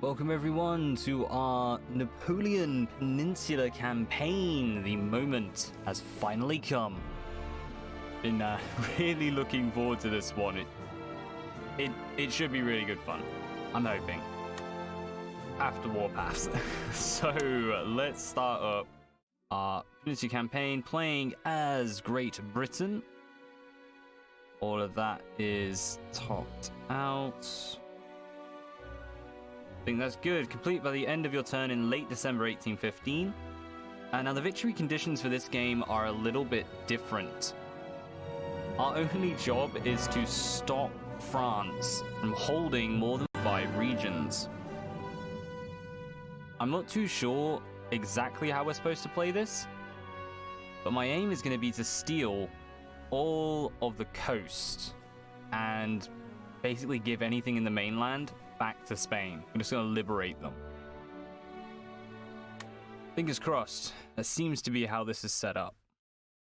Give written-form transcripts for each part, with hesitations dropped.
Welcome everyone to our Napoleon Peninsular campaign. The moment has finally come. Been really looking forward to this one. It should be really good fun. I'm hoping. After Warpaths. So let's start up our Peninsular campaign playing as Great Britain. All of that is topped out. I think that's good. Complete by the end of your turn in late December 1815. Now the victory conditions for this game are a little bit different. Our only job is to stop France from holding more than 5 regions. I'm not too sure exactly how we're supposed to play this, but my aim is going to be to steal all of the coast and basically give anything in the mainland back to Spain. I'm just going to liberate them. Fingers crossed. That seems to be how this is set up.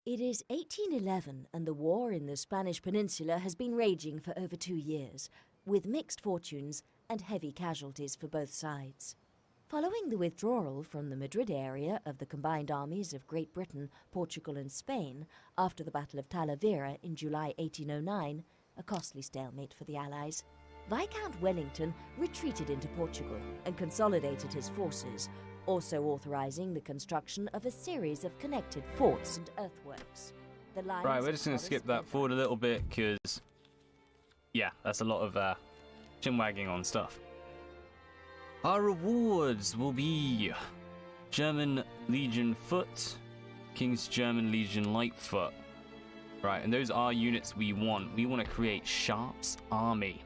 It is 1811 and the war in the Spanish Peninsula has been raging for over 2 years, with mixed fortunes and heavy casualties for both sides. Following the withdrawal from the Madrid area of the combined armies of Great Britain, Portugal and Spain after the Battle of Talavera in July 1809, a costly stalemate for the Allies, Viscount Wellington retreated into Portugal and consolidated his forces, also authorizing the construction of a series of connected forts and earthworks. Right, we're just going to skip that forward a little bit because, yeah, that's a lot of chin-wagging on stuff. Our rewards will be German Legion Foot, King's German Legion Lightfoot. Right, and those are units we want. We want to create Sharp's Army.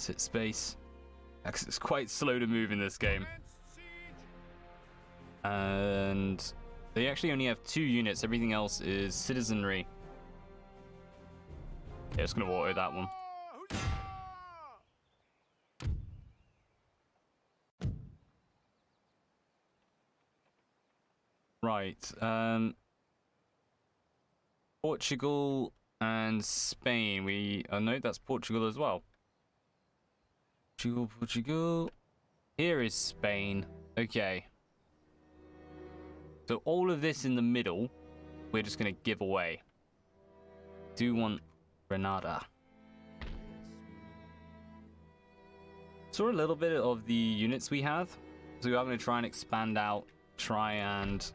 Hit space. It's quite slow to move in this game. And they actually only have 2 units. Everything else is citizenry. Yeah, just going to auto that one. Right. Portugal and Spain. No, that's Portugal as well. Portugal. Here is Spain. Okay. So all of this in the middle, we're just going to give away. Do want Granada. Saw a little bit of the units we have. So we are going to try and expand out. Try and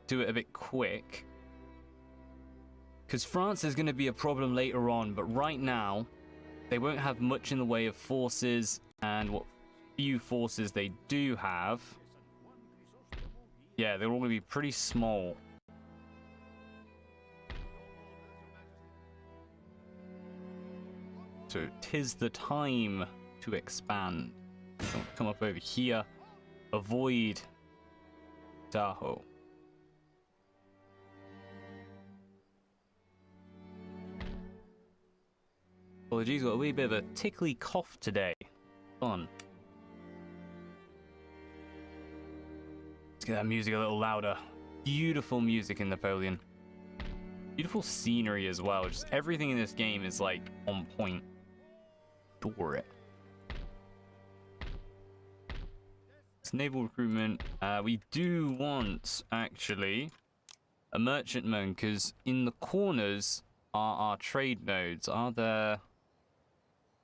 do it a bit quick. Because France is going to be a problem later on. But right now, they won't have much in the way of forces, and what few forces they do have, yeah, they're all going to be pretty small. So 'tis the time to expand. Don't come up over here. Avoid Tahoe. Apologies, got a wee bit of a tickly cough today. Fun. Let's get that music a little louder. Beautiful music in Napoleon. Beautiful scenery as well. Just everything in this game is like on point. Adore it. It's naval recruitment. We do want actually a merchantman because in the corners are our trade nodes. Are there?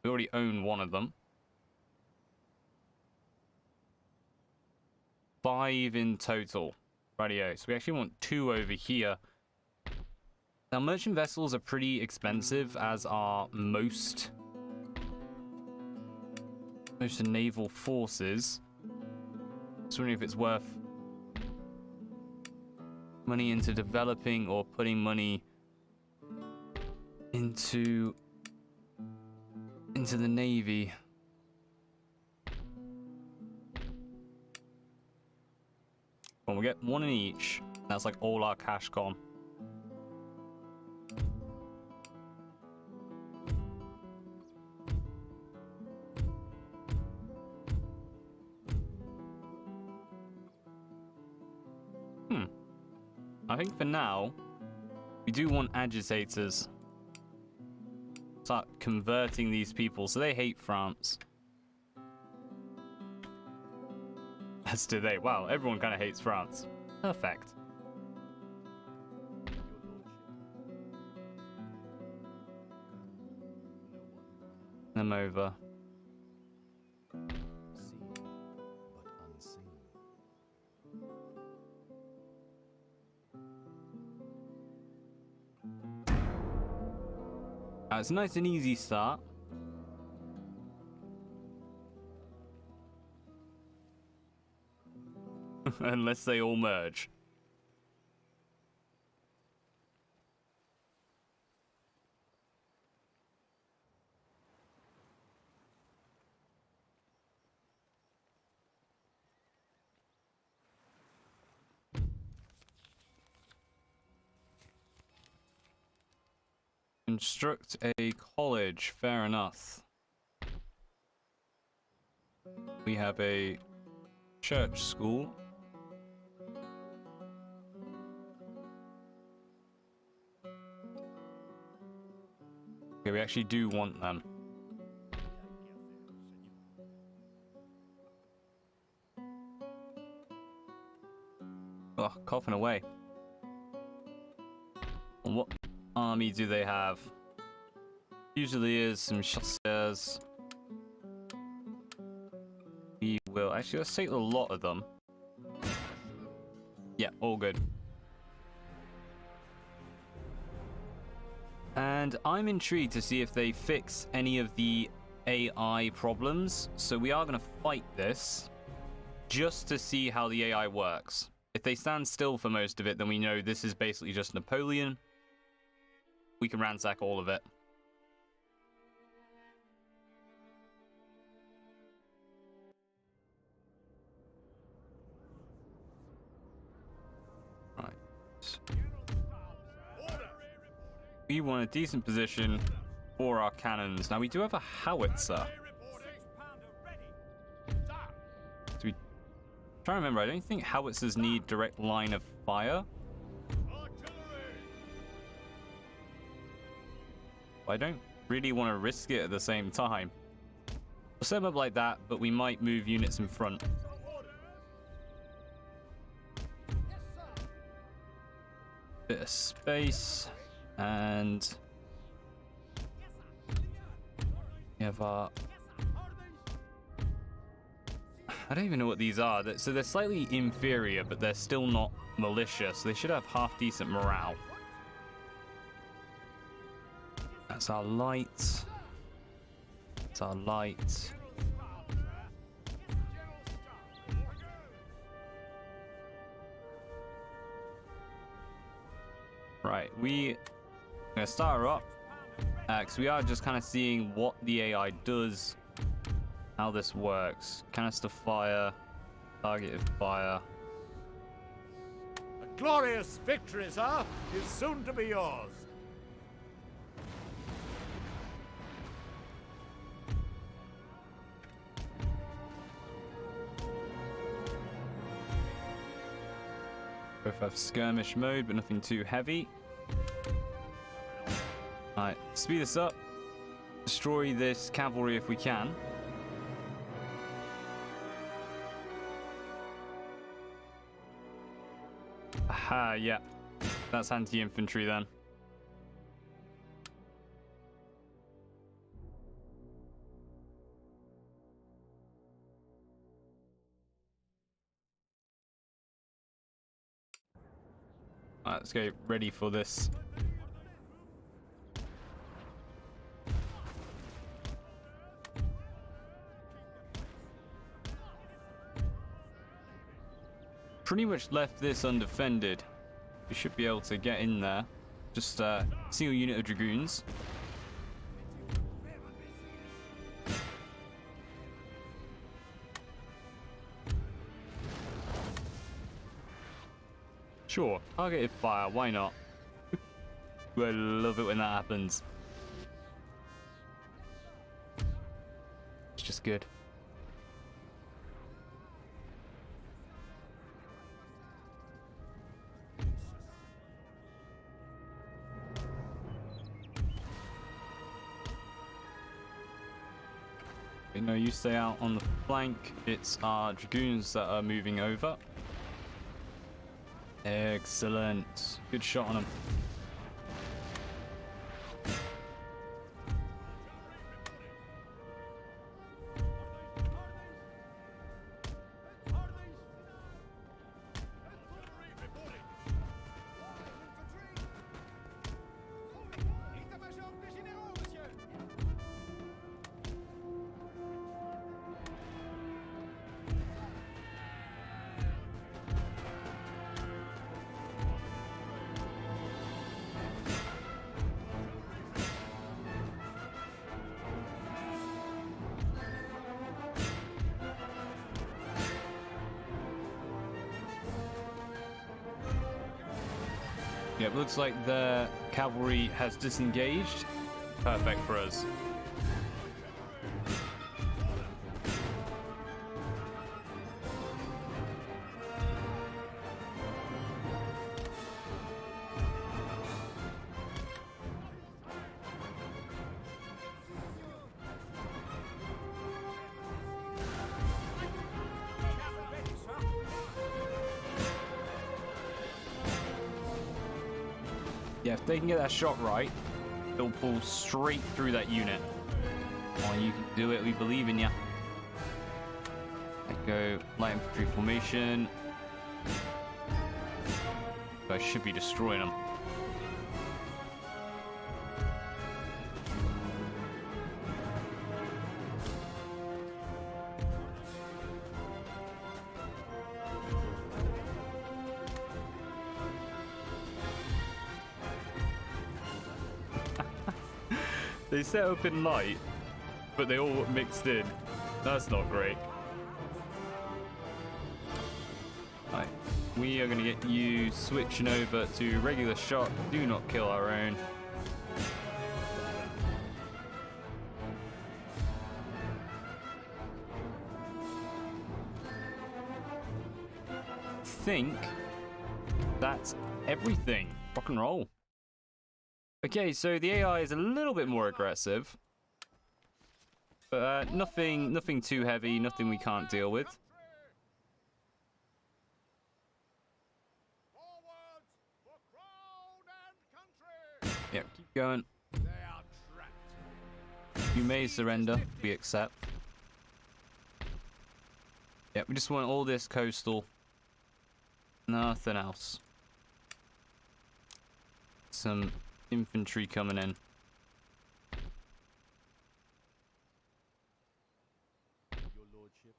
We already own one of them. 5 in total. Rightio. So we actually want 2 over here. Now, merchant vessels are pretty expensive, as are most naval forces. Just wondering if it's worth money into developing or putting money into the Navy. Well, we get 1 in each. That's like all our cash gone. I think for now, we do want agitators. start converting these people, so they hate France. As do they. Wow, everyone kind of hates France. Perfect. Them over. It's a nice and easy start. Unless they all merge. Construct a college, fair enough. We have a church school. Okay, we actually do want them. Oh, coughing away. And what army do they have? Usually is some chasseurs. We will actually, let's take a lot of them. Yeah, all good. And I'm intrigued to see if they fix any of the AI problems. So we are going to fight this just to see how the AI works. If they stand still for most of it, then we know this is basically just Napoleon. We can ransack all of it. Right. We want a decent position for our cannons. Now we do have a howitzer. Do we try to remember? I don't think howitzers need direct line of fire. I don't really want to risk it at the same time. We'll set them up like that, but we might move units in front. Bit of space, and we have our... I don't even know what these are. So they're slightly inferior, but they're still not militia, so they should have half decent morale. That's our light. That's our light. Right, we're gonna start her up because we are just kind of seeing what the AI does, how this works. Canister fire, targeted fire. A glorious victory, sir, is soon to be yours. Both have skirmish mode, but nothing too heavy. Alright, speed this up. Destroy this cavalry if we can. Aha, yeah. That's anti-infantry then. Alright, let's get ready for this. Pretty much left this undefended. We should be able to get in there. Just single unit of dragoons. Sure, targeted fire, why not? I love it when that happens. It's just good. You know, you stay out on the flank. It's our dragoons that are moving over. Excellent. Good shot on them. Yeah, it looks like the cavalry has disengaged. Perfect for us. Yeah, if they can get that shot right, they'll pull straight through that unit. Oh, you can do it. We believe in you. Go light infantry formation. I should be destroying them. They set up in light, but they all mixed in. That's not great. Right, we are going to get you switching over to regular shot. Do not kill our own. I think that's everything. Rock and roll. Okay, so the AI is a little bit more aggressive, but nothing too heavy, nothing we can't deal with. Yep, keep going. You may surrender, we accept. Yep, we just want all this coastal. Nothing else. Some infantry coming in. Your lordship.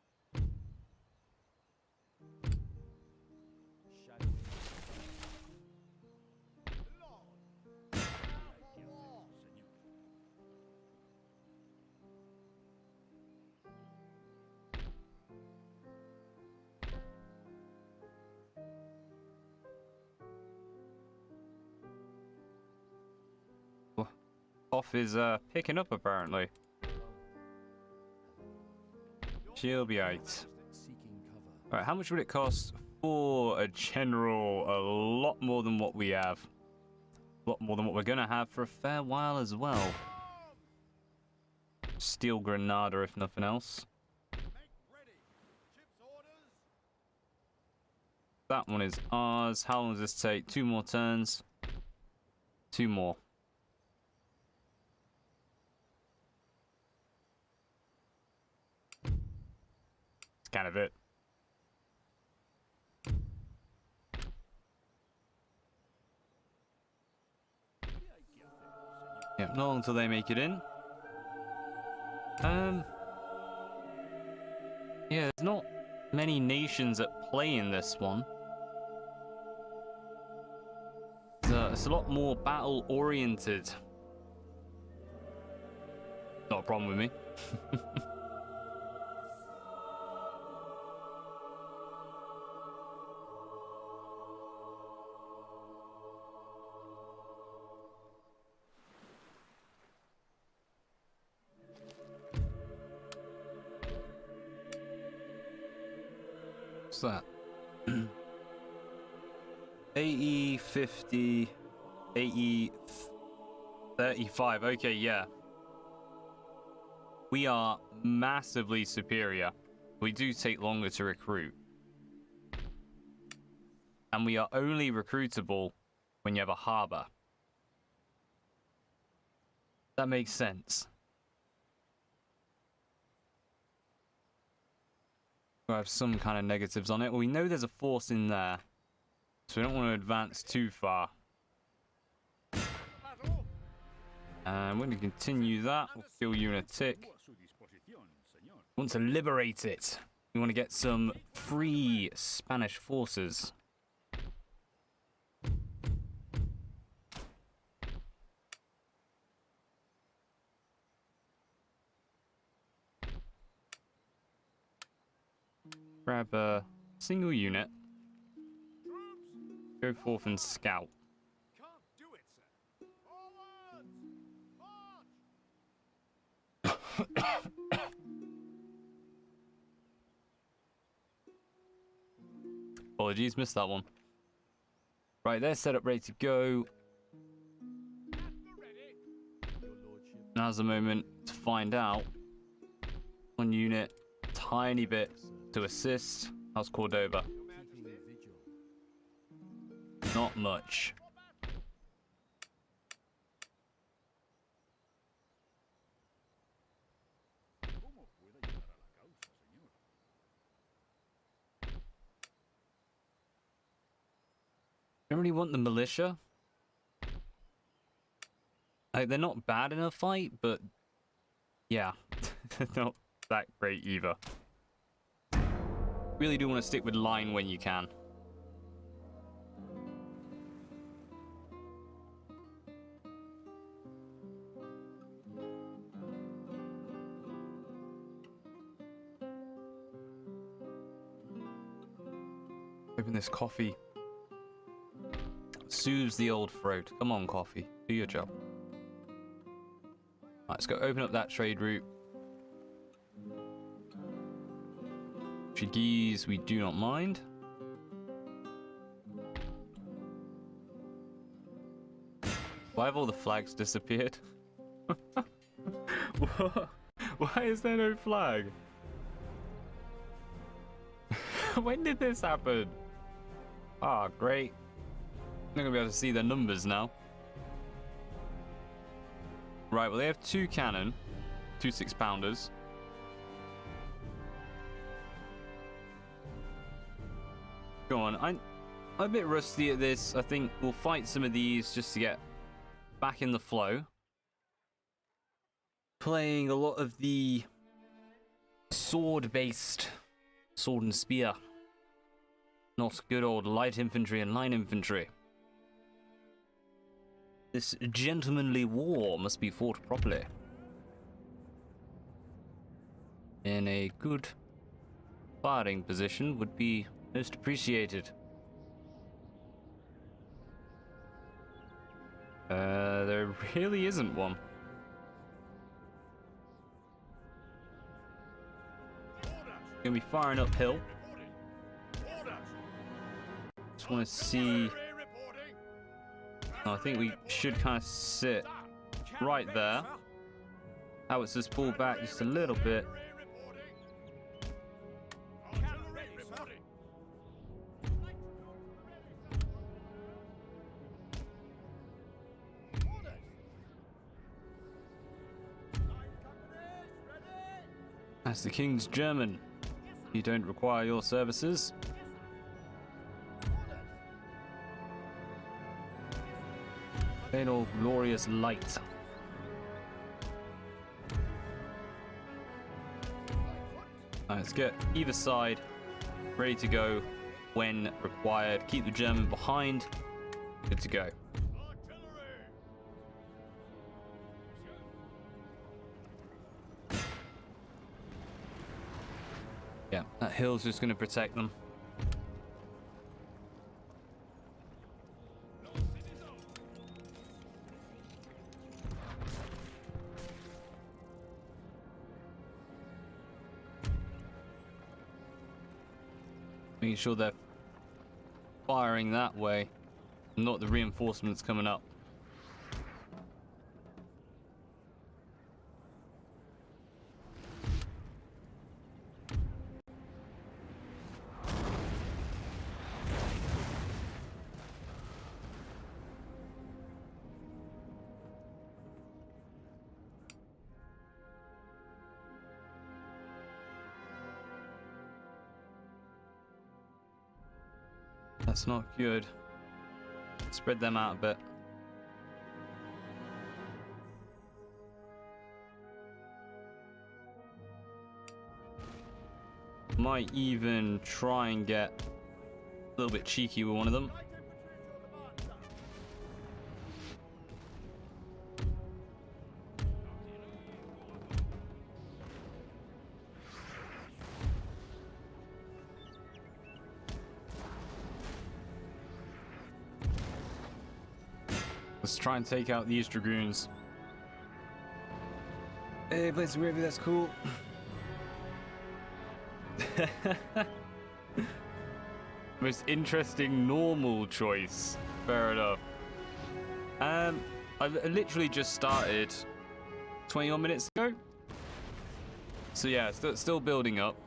Off is picking up apparently. She'll be out. Alright, how much would it cost for a general? A lot more than what we have. A lot more than what we're gonna have for a fair while as well. Steel Granada, if nothing else. That one is ours. How long does this take? 2 more turns. 2 more. Kind of it. Yeah, not long until they make it in. Yeah, there's not many nations at play in this one. It's a lot more battle oriented. Not a problem with me. That? AE 50, AE 35. Okay, yeah. we are massively superior. We do take longer to recruit. And we are only recruitable when you have a harbor. That makes sense. I have some kind of negatives on it. Well, we know there's a force in there, so we don't want to advance too far. And we're going to continue that. We'll kill you in a tick. We want to liberate it. We want to get some free Spanish forces. Grab a single unit. Go forth and scout. Apologies, missed that one. Right, they're set up, ready to go. Now's the moment to find out. One unit, tiny bit to assist. How's Cordoba? Not much. I don't really want the militia. Like, they're not bad in a fight, but yeah, they're not that great either. Really do want to stick with line when you can. Open this coffee. Soothes the old throat. Come on, coffee. Do your job. Right, let's go open up that trade route. Portuguese, we do not mind. Why have all the flags disappeared? Why is there no flag? When did this happen? Ah, great. I'm not gonna be able to see their numbers now. Right, well, they have 2 cannon, 2 6-pounders. Go on, I'm a bit rusty at this. I think we'll fight some of these just to get back in the flow. Playing a lot of the sword-based sword and spear. Not good old light infantry and line infantry. This gentlemanly war must be fought properly. In a good firing position would be most appreciated. There really isn't one. Gonna be firing uphill. Just want to see. I think we should kind of sit right there. Howitzers pull back just a little bit. As the King's German, you don't require your services. Fatal glorious light. Let's get either side ready to go when required. Keep the German behind. Good to go. Yeah, that hill's just going to protect them. Making sure they're firing that way, not the reinforcements coming up. That's not good. Spread them out a bit. Might even try and get a little bit cheeky with one of them. Let's try and take out these dragoons. Hey, Blades River, that's cool. Most interesting normal choice. Fair enough. I literally just started 21 minutes ago. So yeah, still building up.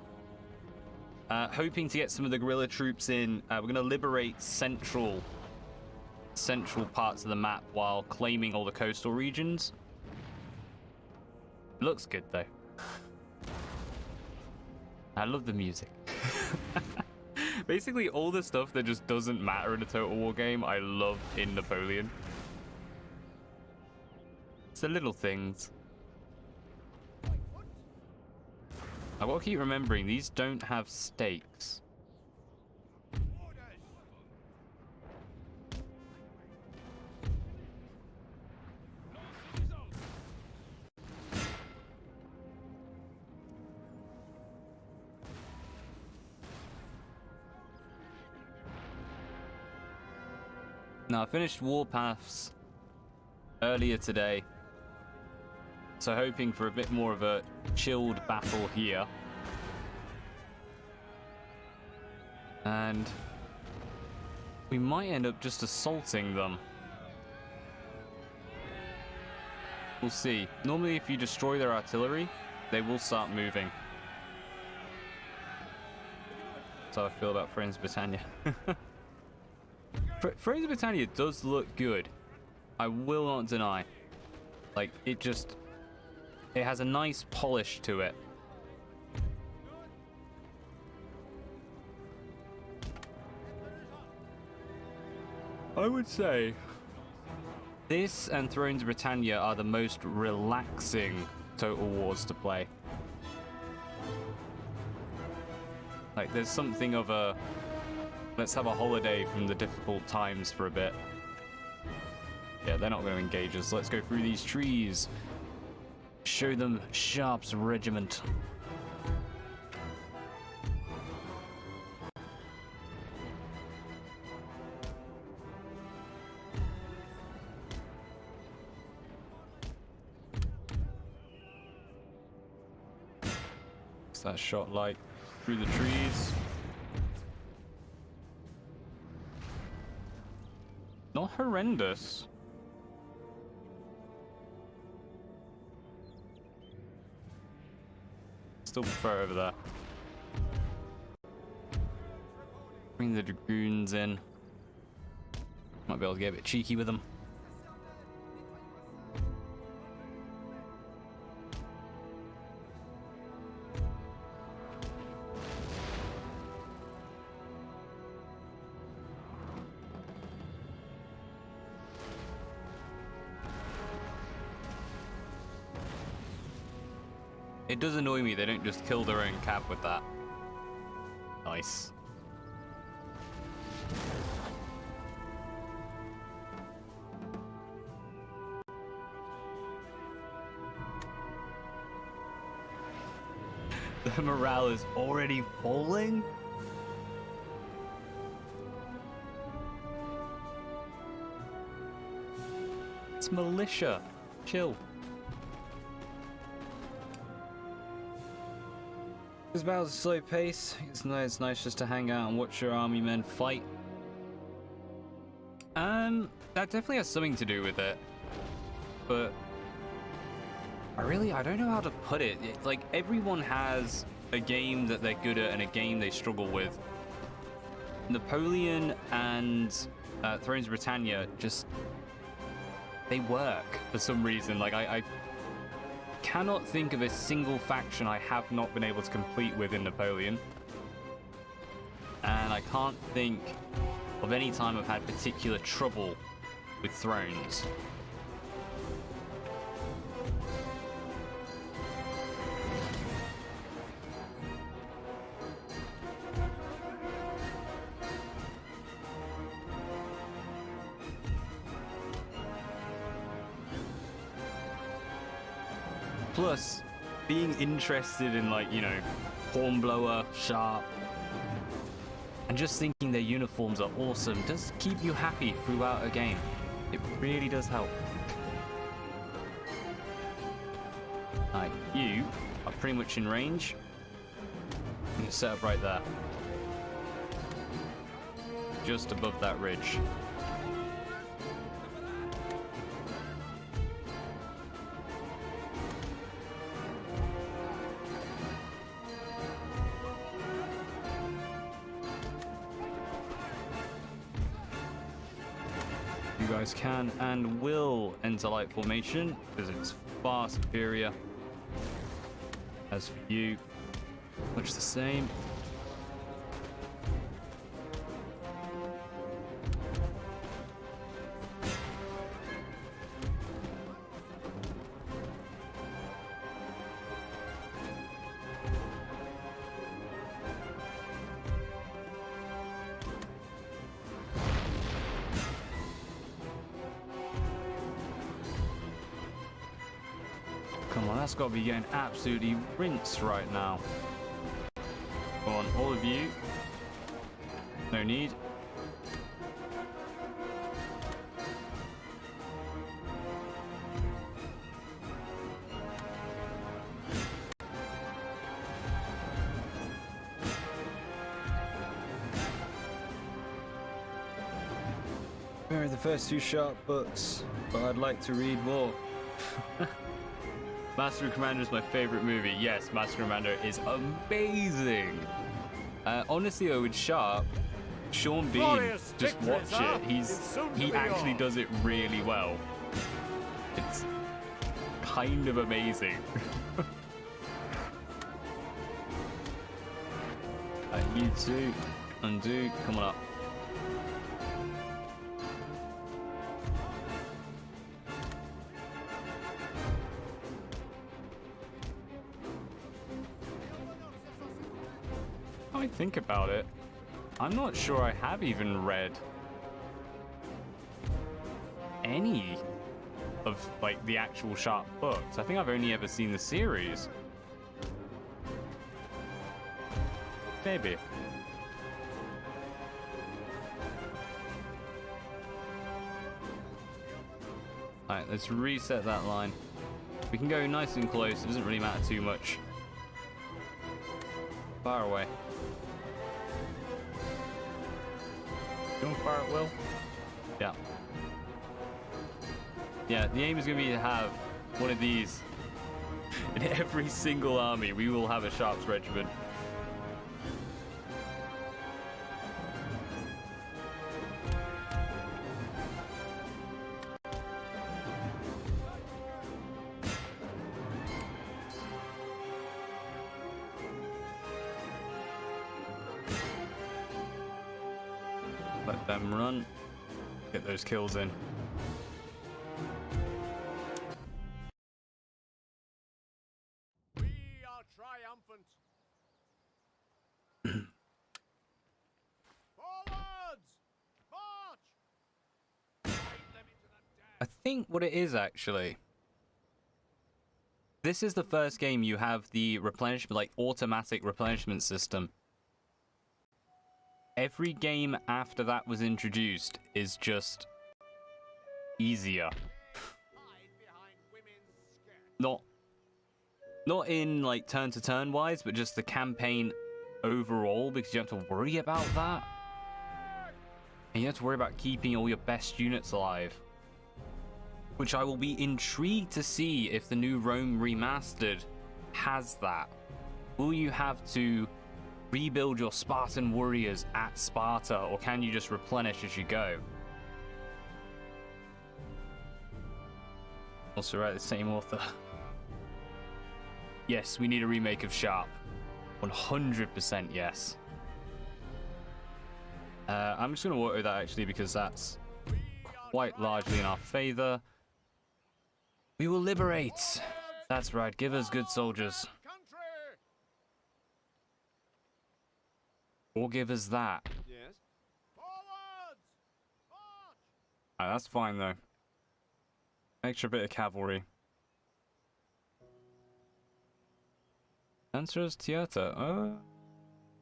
Hoping to get some of the guerrilla troops in. We're going to liberate central parts of the map while claiming all the coastal regions. Looks good though. I love the music. Basically all the stuff that just doesn't matter in a Total War game, I love in Napoleon. It's the little things. I've got to keep remembering, these don't have stakes. Now, I finished Warpaths earlier today, so hoping for a bit more of a chilled battle here. And we might end up just assaulting them. We'll see. Normally, if you destroy their artillery, they will start moving. That's how I feel about Friends Britannia. Fraser Britannia does look good. I will not deny. Like, it has a nice polish to it. I would say this and Thrones of Britannia are the most relaxing Total Wars to play. Like, there's something of a let's have a holiday from the difficult times for a bit. Yeah, they're not going to engage us. Let's go through these trees. Show them Sharp's regiment. What's that shot like? Through the trees. Not horrendous. Still prefer over there. Bring the dragoons in. Might be able to get a bit cheeky with them. It does annoy me they don't just kill their own cap with that. Nice. The morale is already falling? It's militia. Chill. This battle's a slow pace. It's nice just to hang out and watch your army men fight. That definitely has something to do with it. But I don't know how to put it. Like, everyone has a game that they're good at and a game they struggle with. Napoleon and Thrones of Britannia they work for some reason. Like, I cannot think of a single faction I have not been able to complete with in Napoleon. And I can't think of any time I've had particular trouble with thrones. Plus, being interested in, like, you know, hornblower, sharp, and just thinking their uniforms are awesome does keep you happy throughout a game. It really does help. Alright, you are pretty much in range. I'm gonna set up right there. Just above that ridge. You guys can and will enter light formation because it's far superior. As for you, much the same. Come on, that's got to be getting absolutely rinsed right now. Go on, all of you. No need. Very the first two sharp books, but I'd like to read more. Master and Commander is my favorite movie. Yes, Master and Commander is amazing. Honestly, though, with Sharp, Sean Bean, just watch it. He actually does it really well. It's kind of amazing. You two, undo, come on up. I think about it, I'm not sure I have even read any of, like, the actual Sharp books. I think I've only ever seen the series. Maybe. Alright, let's reset that line. We can go nice and close, it doesn't really matter too much. Far away. You want to fire at will? Yeah. Yeah, the aim is going to be to have one of these in every single army. We will have a Sharps regiment. Let them run. Get those kills in. We are triumphant. Forwards! March! Drive them into the death. I think what it is actually. This is the first game you have the replenishment, like automatic replenishment system. Every game after that was introduced is just easier. Not in like turn to turn wise, but just the campaign overall, because you don't have to worry about that. And you don't have to worry about keeping all your best units alive. Which I will be intrigued to see if the new Rome Remastered has that. Will you have to rebuild your Spartan warriors at Sparta, or can you just replenish as you go? Also, right, the same author. Yes, we need a remake of Sharp. 100% yes. I'm just going to auto that actually because that's quite largely in our favor. We will liberate. That's right. Give us good soldiers. Or give us that. Yes. Forwards! March! That's fine though. Extra bit of cavalry. Answer's theater.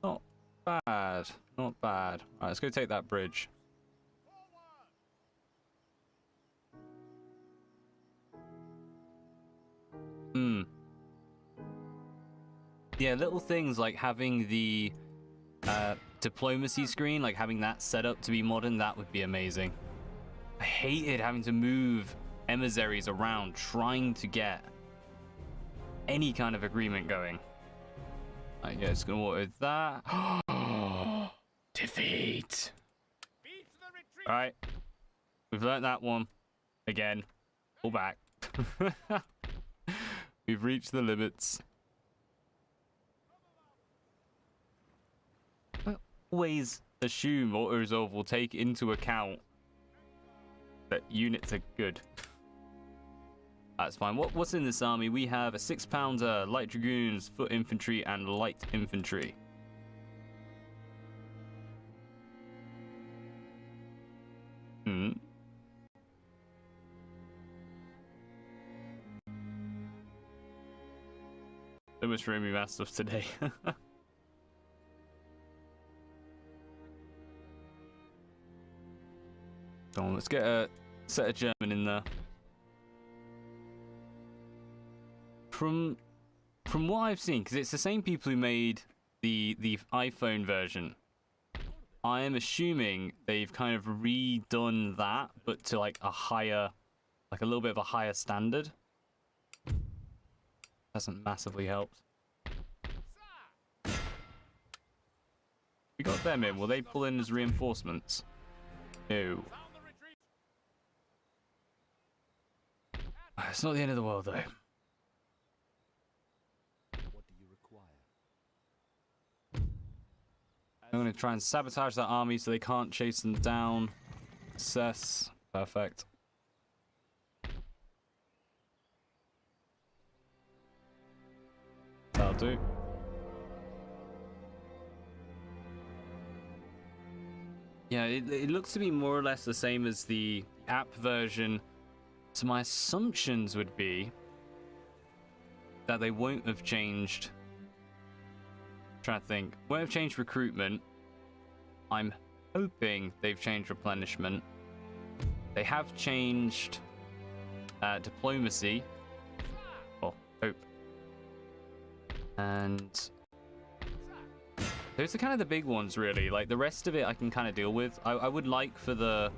Not bad. Not bad. Alright, let's go take that bridge. Yeah, little things like having the diplomacy screen, like having that set up to be modern, that would be amazing. I hated having to move emissaries around trying to get any kind of agreement going. I guess gonna water that. Defeat. Alright. We've learnt that one. Again. Pull back. We've reached the limits. I always assume auto-resolve will take into account that units are good. That's fine. What's in this army? We have a 6-pounder, light dragoons, foot infantry, and light infantry. So much for mass stuff today. So let's get a set of German in there. From what I've seen, because it's the same people who made the iPhone version, I am assuming they've kind of redone that, but to like a higher, like a little bit of a higher standard. Hasn't massively helped. We got them in. Will they pull in as reinforcements? No. It's not the end of the world, though. What do you require? I'm going to try and sabotage that army so they can't chase them down. Success. Perfect. That'll do. Yeah, it looks to be more or less the same as the app version. So my assumptions would be that they won't have changed. I'm trying to think. Won't have changed recruitment. I'm hoping they've changed replenishment. They have changed diplomacy. Well, hope. And those are kind of the big ones, really. Like the rest of it, I can kind of deal with. I would like for the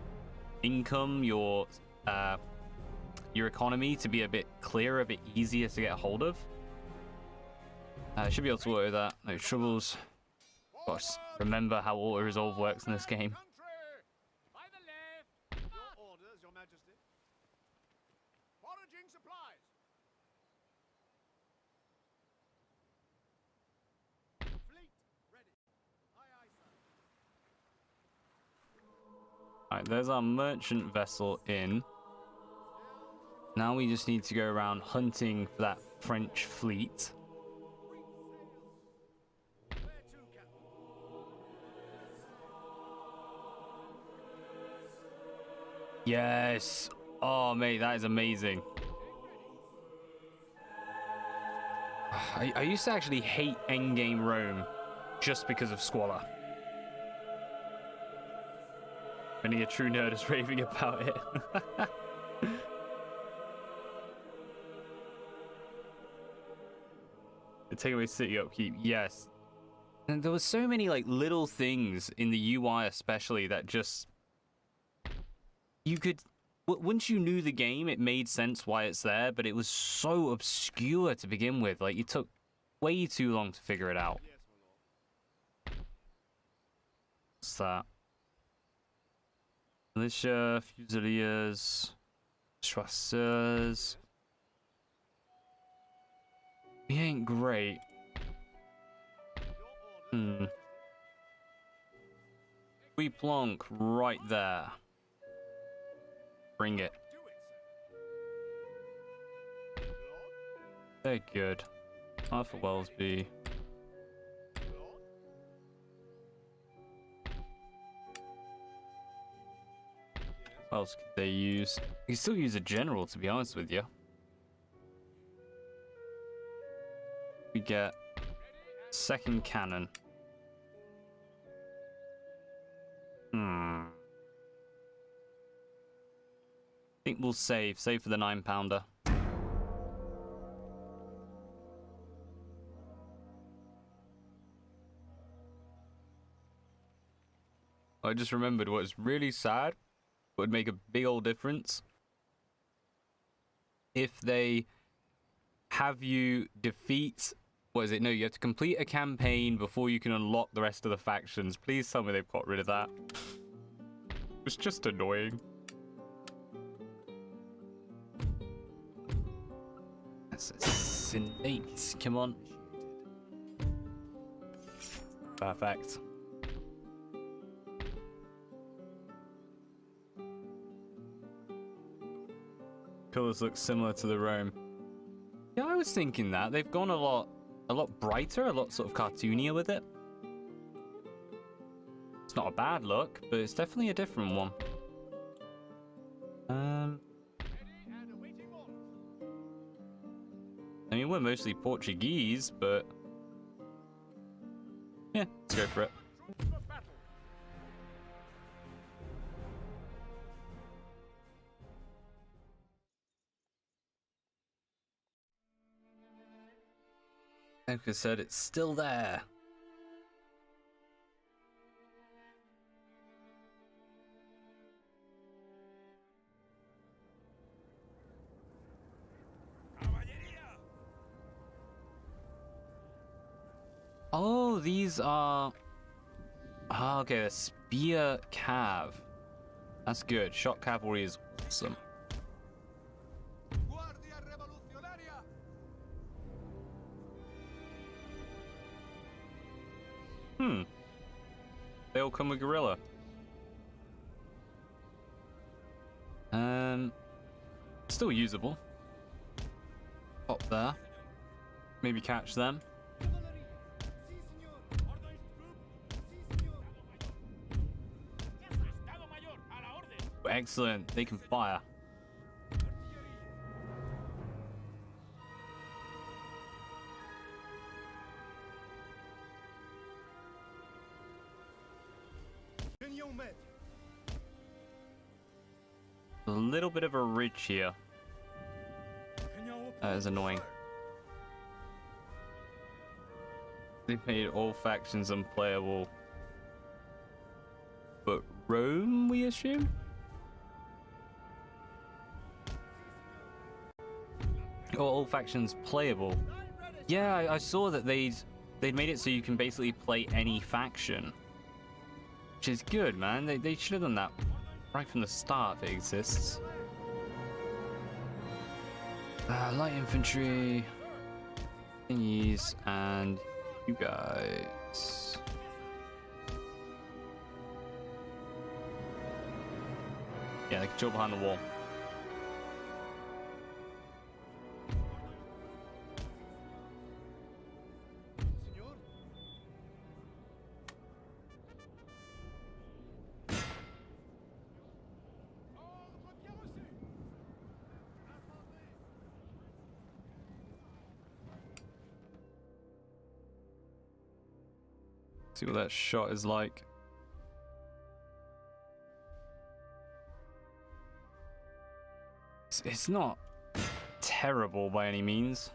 income, your economy to be a bit clearer, a bit easier to get a hold of. Should be able to auto that. No troubles. Of course, remember how auto-resolve works in this game. By the left. Your orders, Your Majesty. Foraging supplies. Fleet ready. Aye, aye, sir. Alright, there's our merchant vessel in. Now we just need to go around hunting for that French fleet. Yes! Oh, mate, that is amazing. I used to actually hate endgame Rome just because of Squalor. Many a true nerd is raving about it. The takeaway city upkeep, yes. And there was so many like little things in the UI especially that just... You could... Once you knew the game, it made sense why it's there, but it was so obscure to begin with. Like, it took way too long to figure it out. What's that? Militia, Fusiliers, Chasseurs. He ain't great. We plonk right there. Bring it. They're good. Arthur Wellesby. What else could they use? You can still use a general, to be honest with you. We get second cannon. I think we'll save for the 9-pounder. I just remembered what's really sad, would make a big old difference if they have you defeat, what is it? No, you have to complete a campaign before you can unlock the rest of the factions. Please tell me they've got rid of that. It's just annoying. That's a sin 8. Come on. Perfect. Colors look similar to the Rome. Yeah, I was thinking that. They've gone a lot brighter, a lot sort of cartoonier with it. It's not a bad look, but it's definitely a different one. I mean, we're mostly Portuguese, but yeah, let's go for it. Like I said, it's still there. Oh, these are... Oh, okay, a spear cav. That's good. Shot cavalry is awesome. They all come with gorilla. Still usable. Pop there. Maybe catch them. Excellent. They can fire. A little bit of a ridge here. That is annoying. They've made all factions unplayable. But Rome, we assume? Or all factions playable. Yeah, I saw that they'd made it so you can basically play any faction. Which is good, man. They should have done that right from the start if it exists. Light infantry, thingies, and you guys. Yeah, they can chill behind the wall. See what that shot is like. It's not terrible by any means.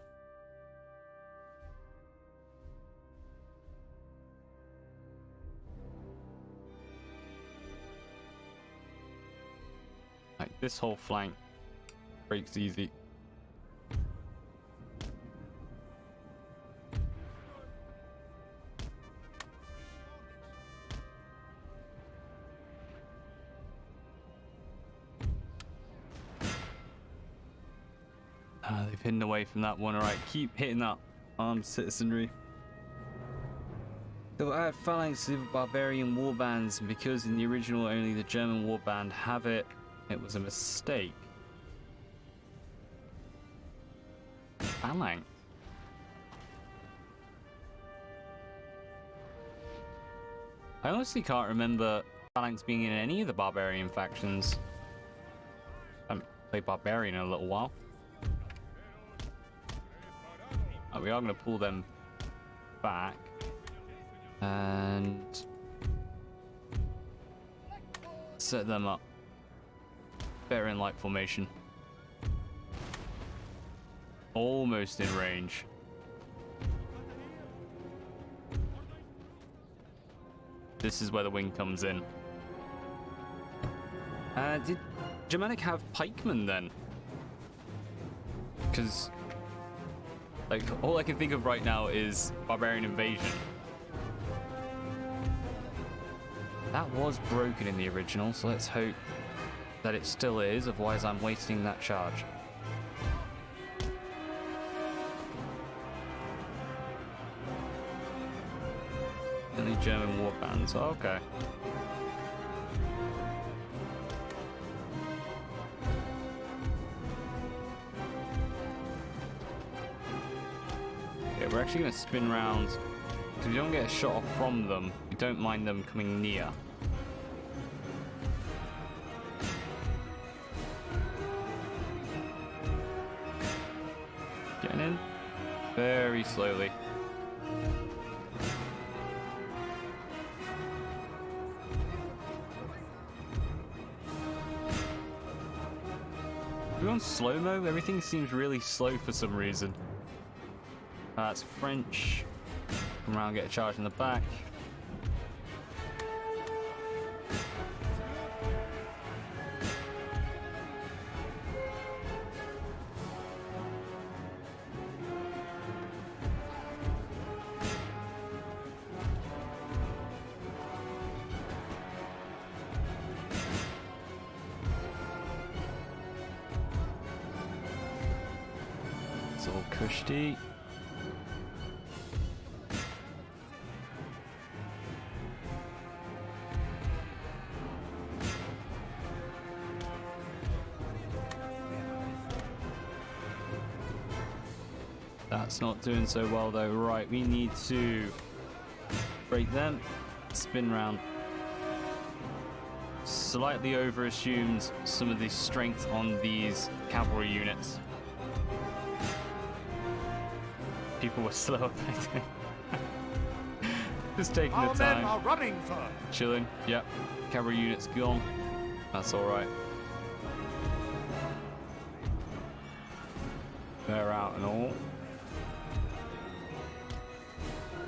Like this whole flank breaks easy. They've hidden away from that one. Alright, keep hitting that armed citizenry. They will add phalanx to the barbarian warbands, and because in the original only the German warband have it, it was a mistake. Phalanx? I honestly can't remember phalanx being in any of the barbarian factions. I haven't played barbarian in a little while. We are going to pull them back and set them up better in light formation, almost in range. This is where the wing comes in. Did Germanic have pikemen then? Because like all I can think of right now is barbarian invasion. That was broken in the original, so let's hope that it still is, otherwise I'm wasting that charge. Only German warbands, okay. Okay, we're actually going to spin round. If we don't get a shot off from them, we don't mind them coming near. Getting in very slowly. We're on slow-mo? Everything seems really slow for some reason. That's French. Come around, get a charge in the back. It's all cushy. That's not doing so well though. Right, we need to break them, spin round. Slightly overassumed some of the strength on these cavalry units. People were slow. Just taking the time. Our men are running, sir. Chilling. Yep. Cavalry units gone. That's all right. They're out and all.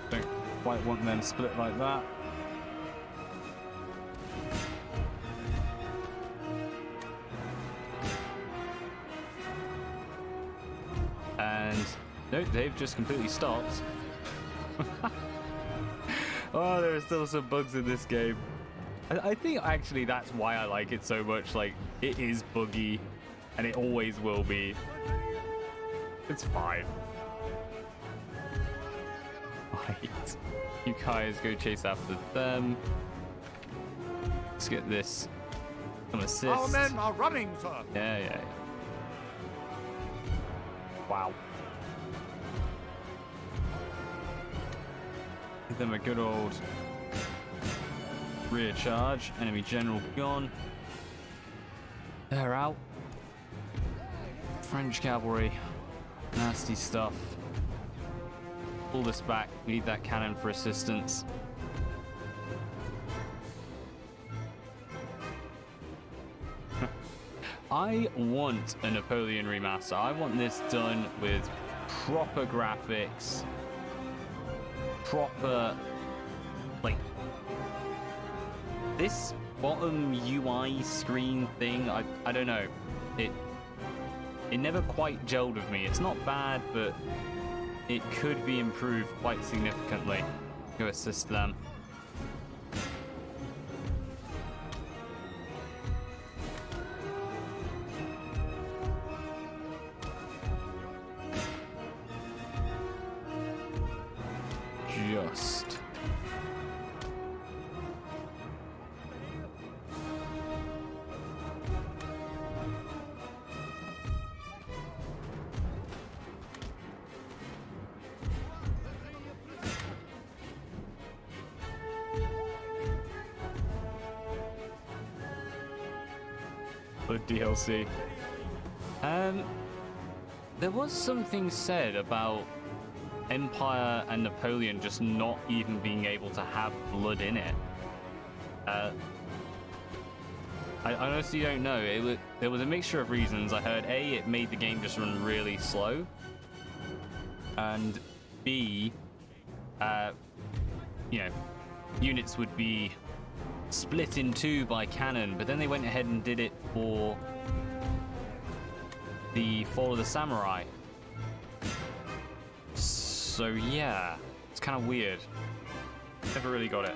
Don't quite want them split like that. And nope, they've just completely stopped. Oh, there are still some bugs in this game. I think actually that's why I like it so much. Like, it is buggy, and it always will be. It's fine. Right. You guys go chase after them. Let's get this. Some assist. Our men are running, sir. Yeah. Wow. Give them a good old rear charge. Enemy general gone. They're out. French cavalry. Nasty stuff. Pull this back. We need that cannon for assistance. I want a Napoleon remaster. I want this done with proper graphics. Proper, like, this bottom UI screen thing, I don't know. It never quite gelled with me. It's not bad, but it could be improved quite significantly. Go assist them. Just for DLC. There was something said about Empire and Napoleon just not even being able to have blood in it. I honestly don't know. There was a mixture of reasons. I heard A, it made the game just run really slow, and B, you know, units would be split in two by cannon. But then they went ahead and did it for the Fall of the Samurai. So yeah, it's kind of weird. Never really got it.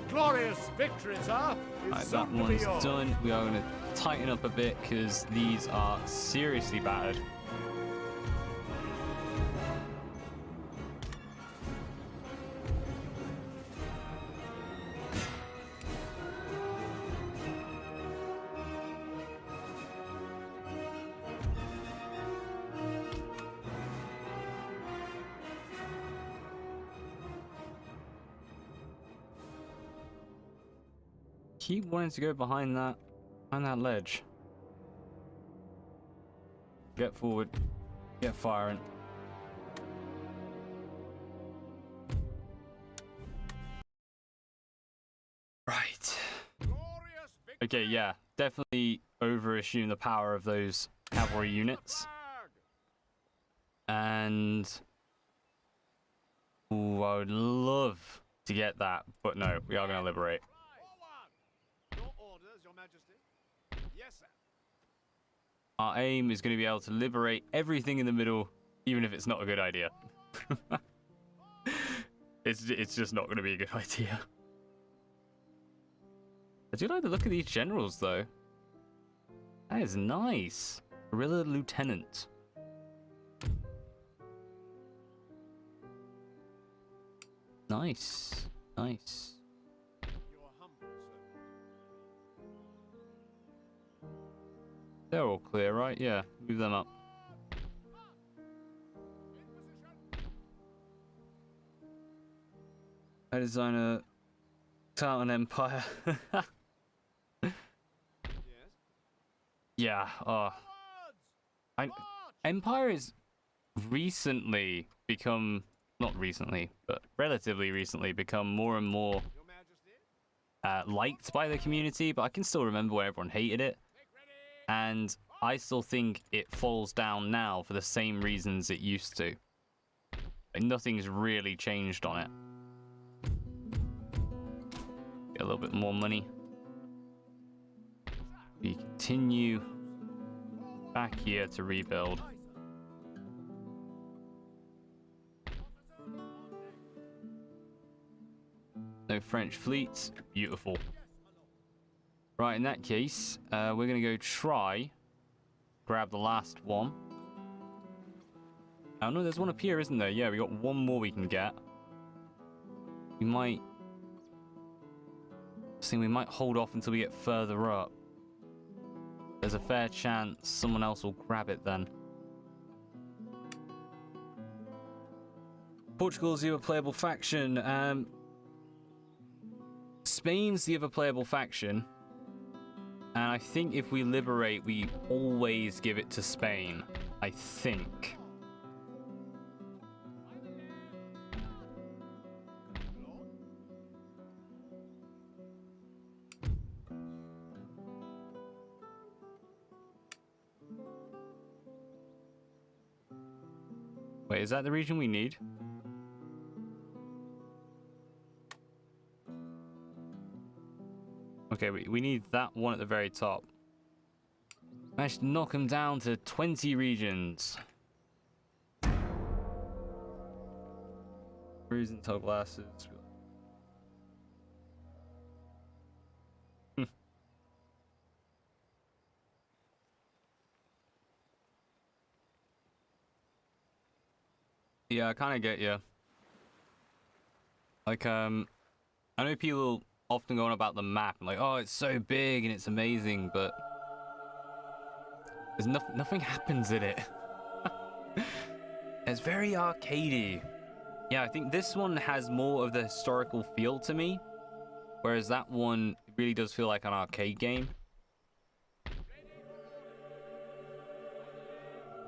Glorious victory, sir. Right, that one's done. We are going to tighten up a bit because these are seriously battered. Keep wanting to go behind that ledge. Get forward. Get firing. Right. Okay, yeah. Definitely overestimating the power of those cavalry units. And ooh, I would love to get that, but no, we are going to liberate. Our aim is going to be able to liberate everything in the middle, even if it's not a good idea. It's just not going to be a good idea. I do like the look of these generals, though. That is nice. Guerrilla Lieutenant. Nice. Nice. They're all clear, right? Yeah, move them up. I design a Tartan Empire. Yeah, Empire has recently become, not recently, but relatively recently become more and more liked by the community, but I can still remember when everyone hated it. And I still think it falls down now for the same reasons it used to. Like, nothing's really changed on it. Get a little bit more money. We continue back here to rebuild. No French fleets. Beautiful. Right, in that case, we're going to go try grab the last one. Oh no, there's one up here, isn't there? Yeah, we got one more we can get. We might... I think we might hold off until we get further up. There's a fair chance someone else will grab it then. Portugal's the other playable faction. Spain's the other playable faction. And I think if we liberate, we always give it to Spain. I think. Wait, is that the region we need? Okay, we need that one at the very top. Managed to knock them down to 20 regions. Cruising tall glasses. Yeah, I kind of get you. Like, I know people often go on about the map and like, oh, it's so big and it's amazing, but there's nothing happens in it. It's very arcadey. Yeah, I think this one has more of the historical feel to me, whereas that one really does feel like an arcade game.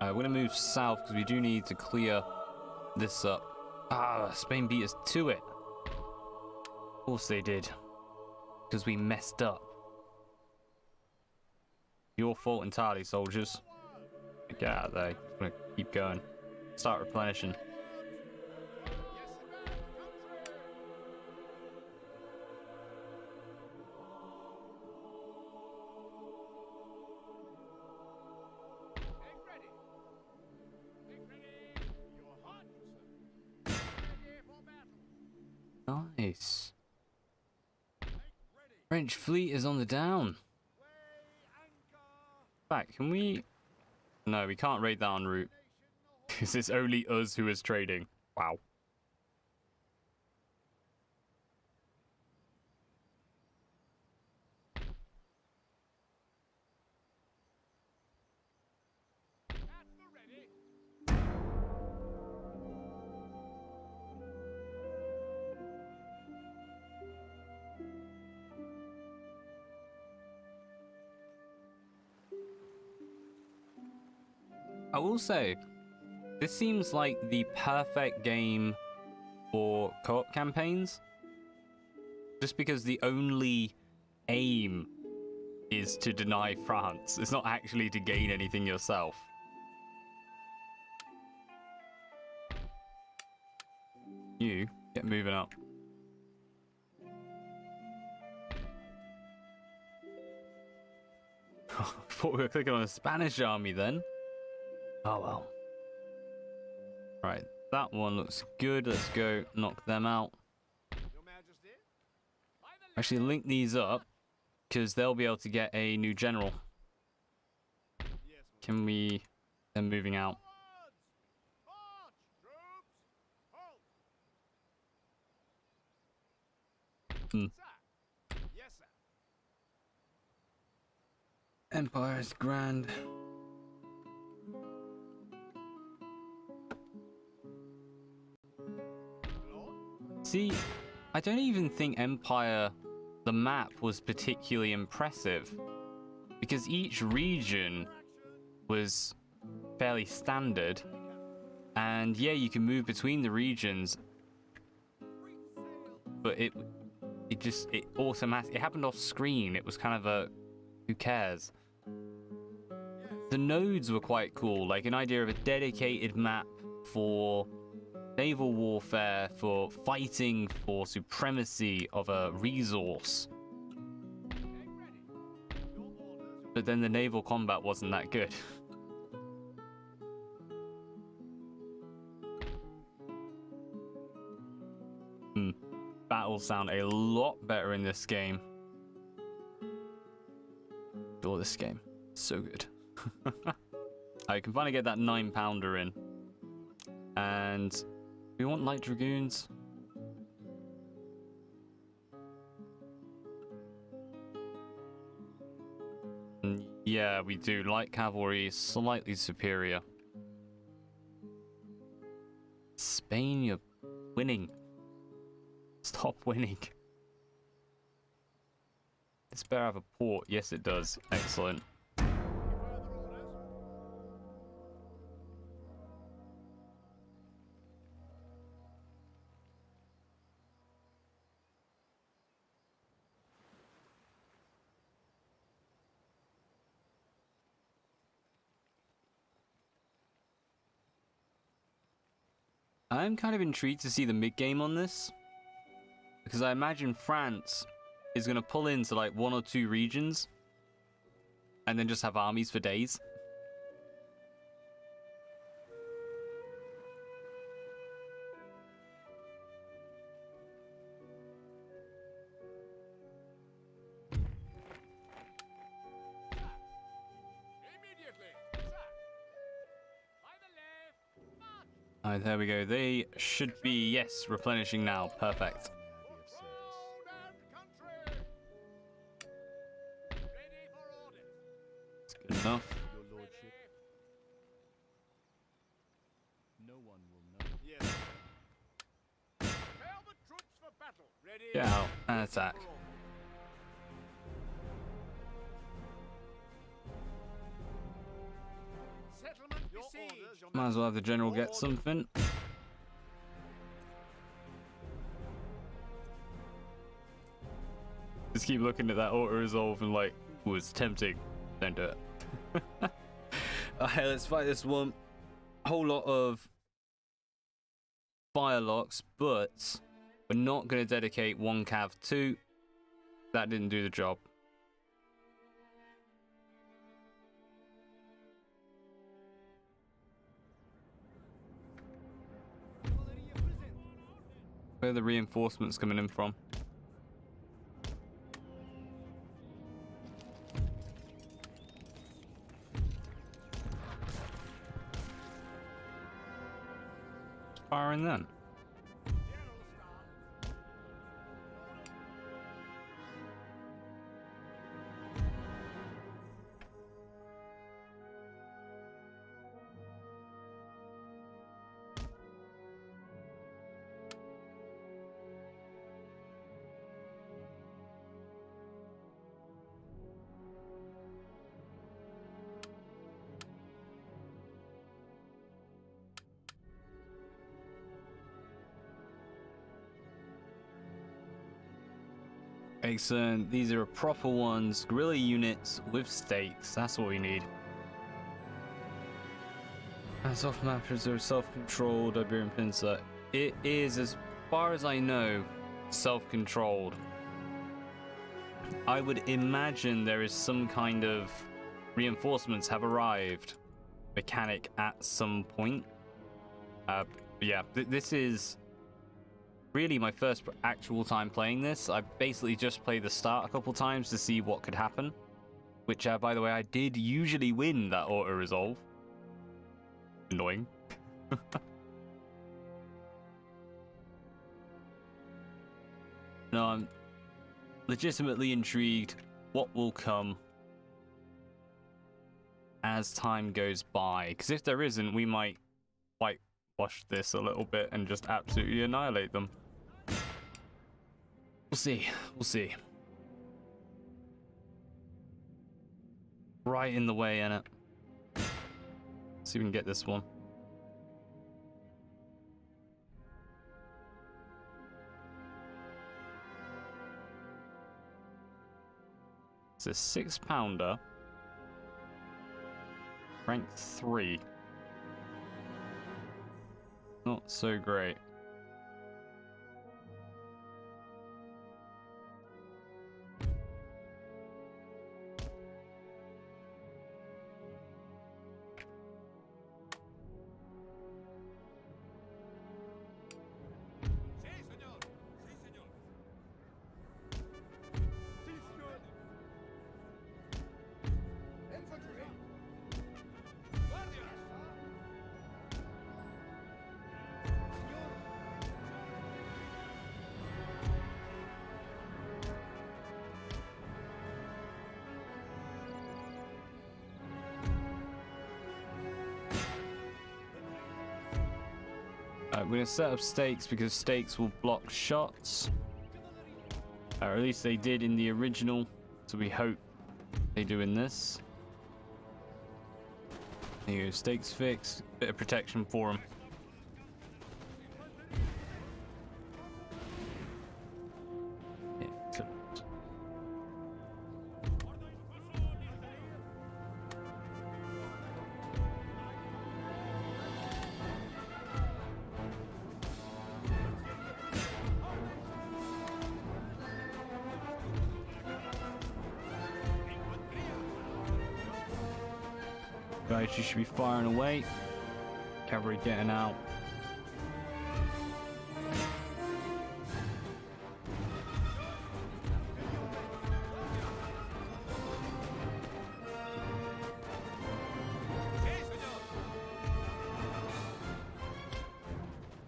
We're going to move south because we do need to clear this up. Ah, Spain beat us to it. Of course they did. Because we messed up. Your fault entirely, soldiers. Get out of there. I'm going to keep going. Start replenishing. Nice. French fleet is on the down. In fact, can we... No, we can't raid that en route. Because it's only us who is trading. Wow. I will say, this seems like the perfect game for co-op campaigns. Just because the only aim is to deny France. It's not actually to gain anything yourself. You get moving up. I thought we were clicking on a Spanish army then. Oh well. Right, that one looks good. Let's go knock them out. Actually, link these up because they'll be able to get a new general. Can we? They're moving out. Empire is grand. See, I don't even think Empire, the map, was particularly impressive. Because each region was fairly standard. And yeah, you can move between the regions. But it automatically, it happened off screen. It was kind of a, who cares? The nodes were quite cool, like an idea of a dedicated map for naval warfare, for fighting for supremacy of a resource. But then the naval combat wasn't that good. Battles sound a lot better in this game. Oh, this game. So good. I can finally get that 9-pounder in. And we want light dragoons. Yeah, we do. Light cavalry is slightly superior. Spain, you're winning. Stop winning. This better have a port. Yes, it does. Excellent. I'm kind of intrigued to see the mid-game on this, because I imagine France is going to pull into like 1 or 2 regions and then just have armies for days. Alright, there we go. They should be, yes, replenishing now. Perfect. That's good enough. No one and attack. Settlement besieged. Might as well have the general get something. Just keep looking at that auto-resolve and like, ooh, it's tempting. Don't do it. Okay, let's fight this one. Whole lot of firelocks, but we're not going to dedicate one cav 2. That didn't do the job. Where are the reinforcements coming in from? Firing then. Excellent. These are proper ones. Guerrilla units with stakes. That's what we need. As off mappers are self-controlled Iberian Peninsula. It is, as far as I know, self-controlled. I would imagine there is some kind of reinforcements have arrived mechanic at some point. Yeah, this is really my first actual time playing this. I basically just played the start a couple times to see what could happen, which by the way, I did usually win that auto resolve. Annoying. No, I'm legitimately intrigued what will come as time goes by, because if there isn't, we might whitewash this a little bit and just absolutely annihilate them. We'll see. We'll see. Right in the way, innit? See if we can get this one. It's a 6-pounder. Rank 3. Not so great. We're going to set up stakes because stakes will block shots. Or at least they did in the original. So we hope they do in this. There you go, stakes fixed. Bit of protection for them. Right, you should be firing away. Cavalry getting out.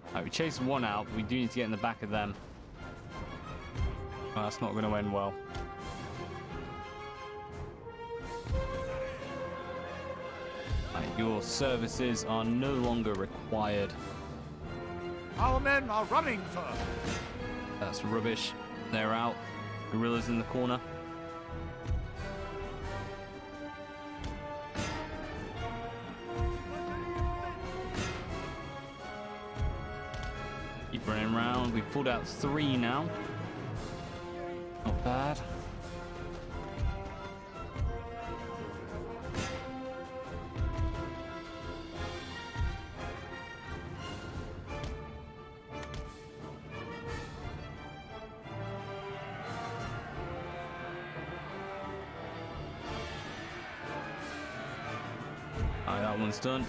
Alright, we chased one out, but we do need to get in the back of them. Well, that's not going to end well. Your services are no longer required. Our men are running, sir. That's rubbish. They're out. Guerrillas in the corner. Keep running around. We've pulled out 3 now. Not bad. Alright, that one's done.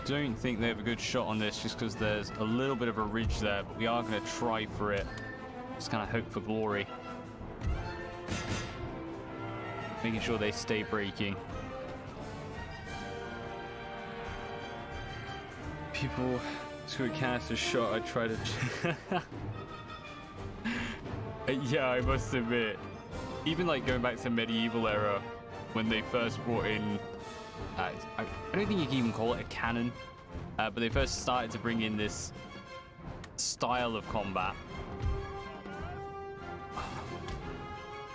Don't think they have a good shot on this just because there's a little bit of a ridge there, but we are going to try for it. Just kind of hope for glory. Making sure they stay braking. People could cast a shot. I try to... Yeah, I must admit. Even like going back to medieval era, when they first brought in... I don't think you can even call it a cannon, but they first started to bring in this style of combat.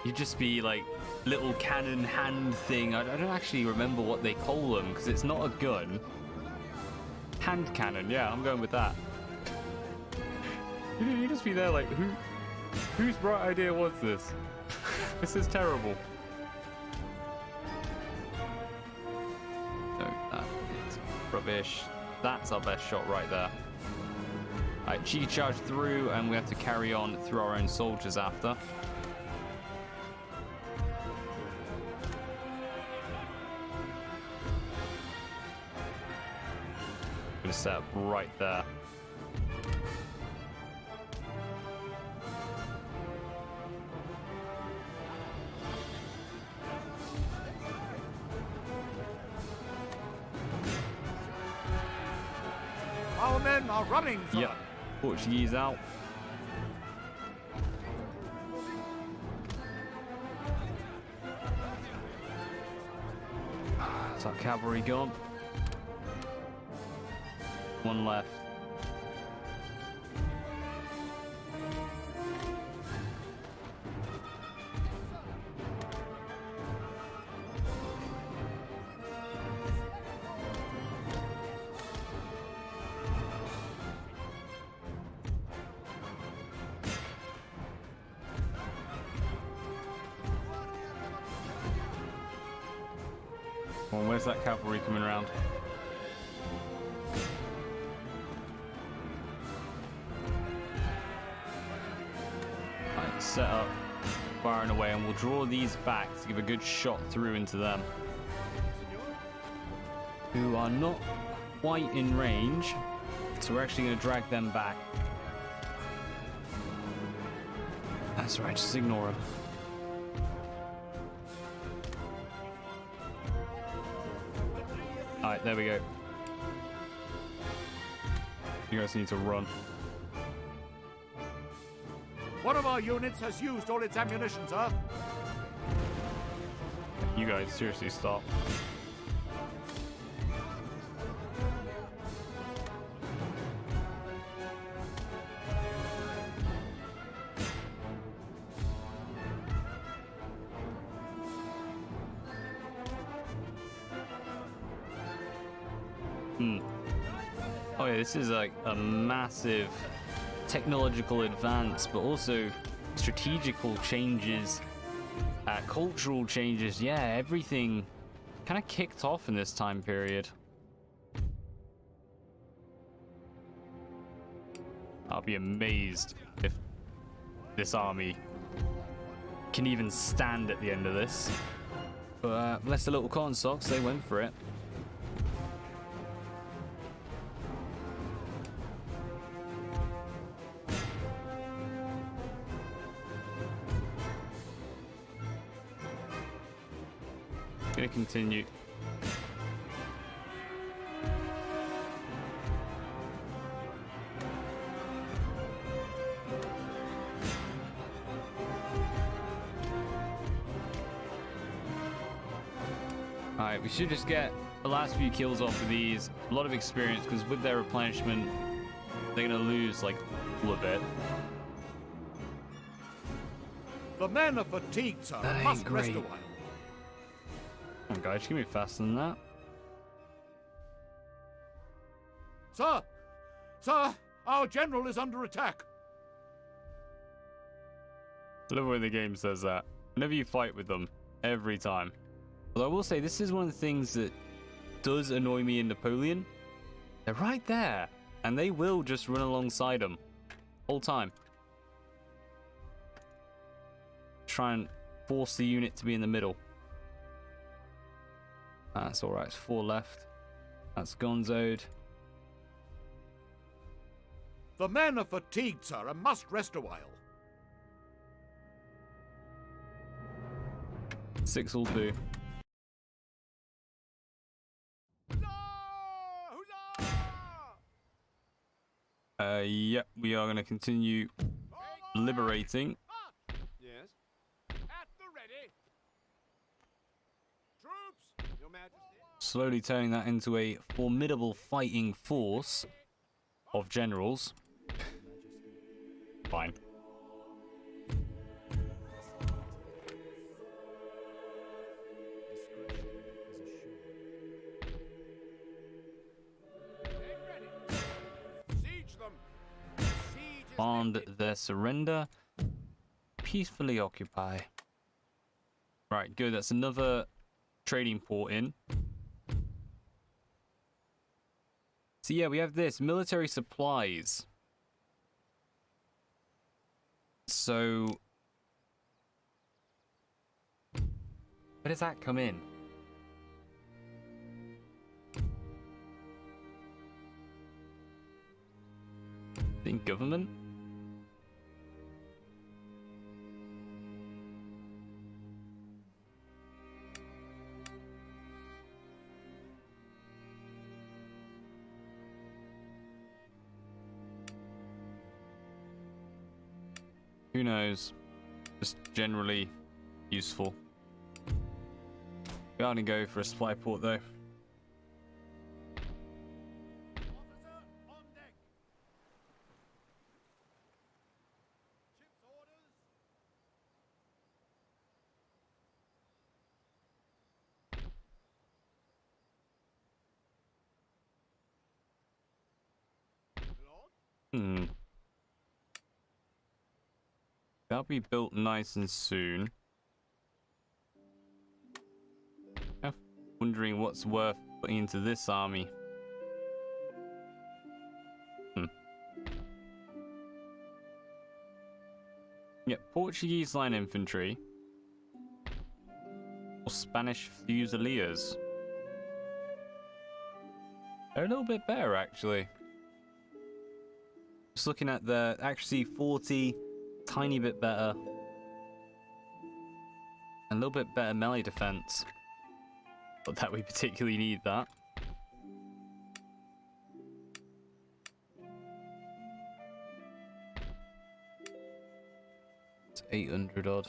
You'd just be like little cannon hand thing. I don't actually remember what they call them because it's not a gun. Hand cannon, yeah, I'm going with that. You just be there like, whose bright idea was this? This is terrible. No, that is rubbish. That's our best shot right there. Alright, cheeky charge through, and we have to carry on through our own soldiers after. Gonna set up right there. Our men are running for Yep, Portuguese out. Is our cavalry gone? One left. Well, where's that cavalry coming around? Right, set up, firing away, and we'll draw these back to give a good shot through into them. Who are not quite in range, so we're actually going to drag them back. That's right, just ignore them. Alright, there we go. You guys need to run. One of our units has used all its ammunition, sir. You guys, seriously, stop. Oh yeah, this is like a massive technological advance, but also strategical changes, cultural changes. Yeah, everything kind of kicked off in this time period. I'll be amazed if this army can even stand at the end of this. But bless the little cotton socks, they went for it. Gonna continue. Alright, we should just get the last few kills off of these. A lot of experience, because with their replenishment, they're gonna lose like all of it. The men are fatigued, sir, That and ain't must rest a great. while. Come on, guys, you can move faster than that. Sir! Sir! Our general is under attack! I love when the game says that. Whenever you fight with them, every time. But I will say, this is one of the things that does annoy me in Napoleon. They're right there, and they will just run alongside them whole time. Try and force the unit to be in the middle. That's alright, it's 4 left. That's gonzoed. The men are fatigued, sir, and must rest a while. 6 will do. Yep, we are going to continue liberating. Yes. At the ready. Troops, Your Majesty. Slowly turning that into a formidable fighting force of generals. Fine. Demand their surrender. Peacefully occupy. Right, good. That's another trading port in. So yeah, we have this. Military supplies. So... where does that come in? In government? Who knows? Just generally useful. We are gonna go for a supply port though. Officer on deck. Ship's orders. Lord? That'll be built nice and soon. I'm wondering what's worth putting into this army. Yeah, Portuguese line infantry. Or Spanish fusiliers. They're a little bit better, actually. Just looking at the accuracy 40, tiny bit better. A little bit better melee defense. Not that we particularly need that. It's 800 odd.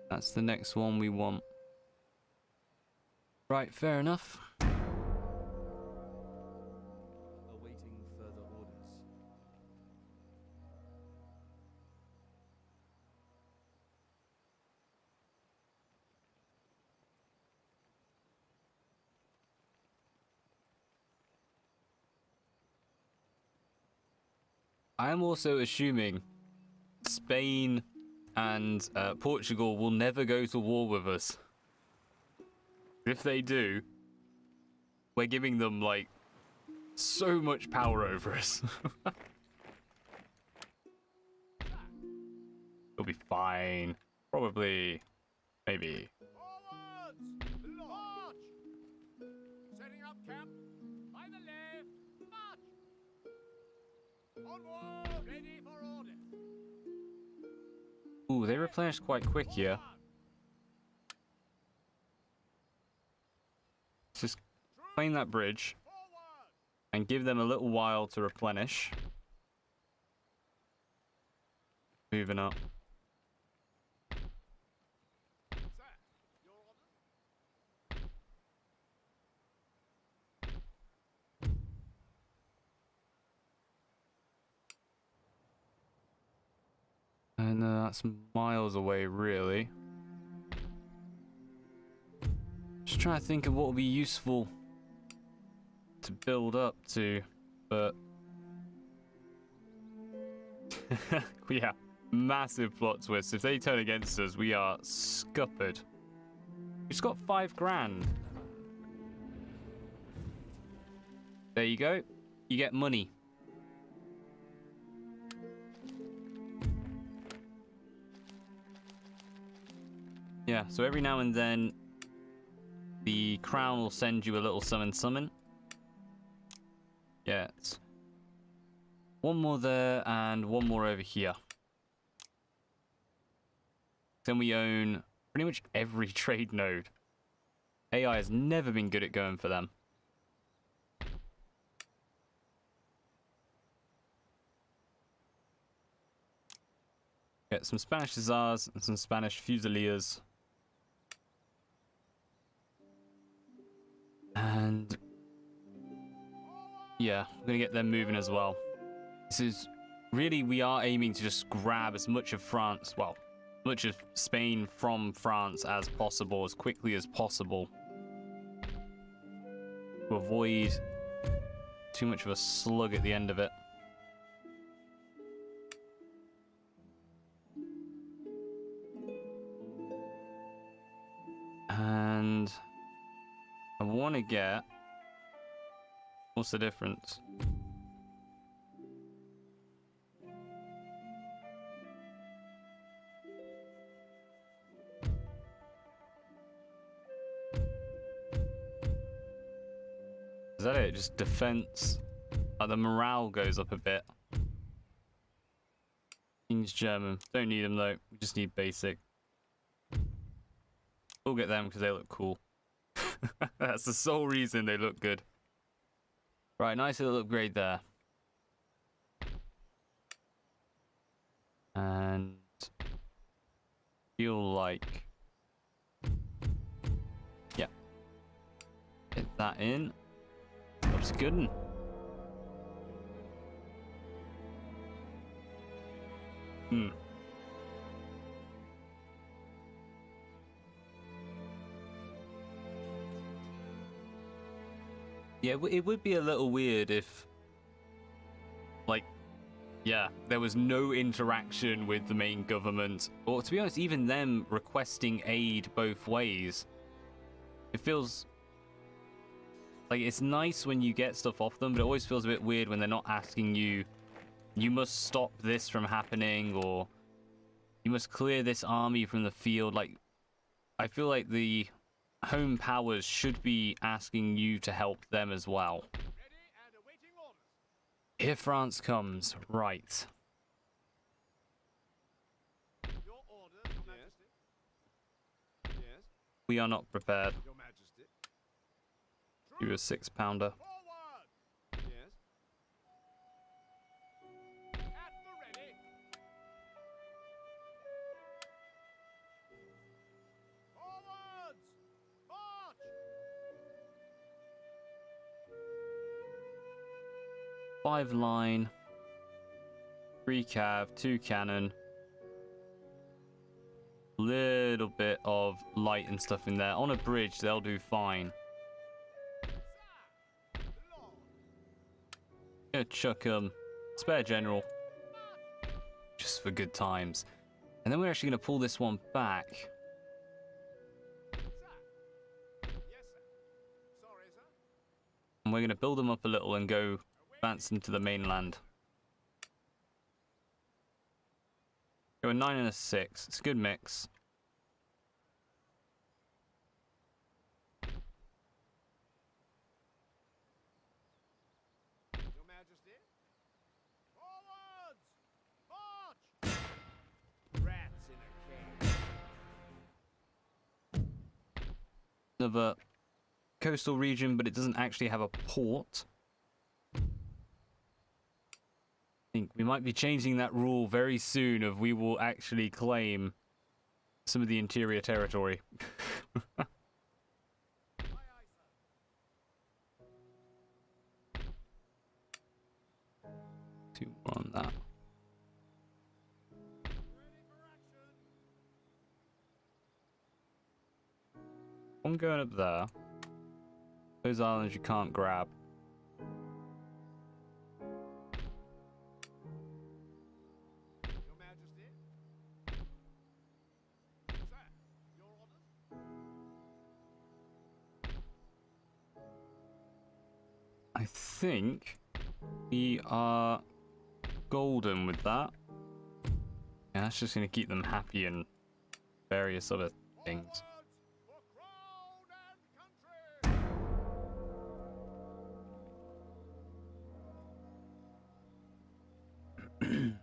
That's the next one we want. Right, fair enough. Awaiting further orders. I am also assuming Spain and Portugal will never go to war with us. If they do, we're giving them, like, so much power over us. It'll be fine. Probably. Maybe. Forwards! March! Setting up camp. By the left. March! Onward! Ready for orders. Ooh, they replenished quite quick here. Let's just claim that bridge and give them a little while to replenish. Moving up. Sir, your orders? No, that's miles away, really. Just trying to think of what would be useful to build up to, but yeah, massive plot twist. If they turn against us, we are scuppered. We just got 5 grand. There you go. You get money. Yeah, so every now and then, the crown will send you a little summon. Yeah, it's one more there and one more over here. Then we own pretty much every trade node. AI has never been good at going for them. Get some Spanish Hussars and some Spanish Fusiliers. And yeah, we're gonna get them moving as well. This is really, we are aiming to just grab as much of France, well, much of Spain from France as possible, as quickly as possible, to avoid too much of a slug at the end of it. And I want to get, what's the difference? Is that it? Just defense? The morale goes up a bit. King's German. Don't need them though. We just need basic. We'll get them because they look cool. That's the sole reason they look good. Right, nice little upgrade there. And feel like, yeah, get that in. Looks good. Yeah, it would be a little weird if, like, yeah, there was no interaction with the main government, or to be honest, even them requesting aid both ways. It feels like it's nice when you get stuff off them, but it always feels a bit weird when they're not asking you, you must stop this from happening, or you must clear this army from the field. Like, I feel like the home powers should be asking you to help them as well. Here France comes. Right. Your orders, Your Majesty. Yes. We are not prepared. Your Majesty. You a 6-pounder. Forward. Yes. At the ready. Forwards. March. 5 line, 3 cav, 2 cannon. Little bit of light and stuff in there. On a bridge, they'll do fine. Gonna chuck spare general, just for good times. And then we're actually gonna pull this one back. Yes, sir. Sorry, sir. And we're gonna build them up a little and go advance into the mainland. Go a 9 and a 6. It's a good mix. Your Majesty. Forwards. March. Rats in a cage. Another coastal region, but it doesn't actually have a port. I think we might be changing that rule very soon of we will actually claim some of the interior territory. Aye, aye, sir. 2 more on that. Ready for one going up there. Those islands you can't grab. Your Majesty? Sir, your orders? I think we are golden with that. Yeah, that's just going to keep them happy and various other things. For crown and country!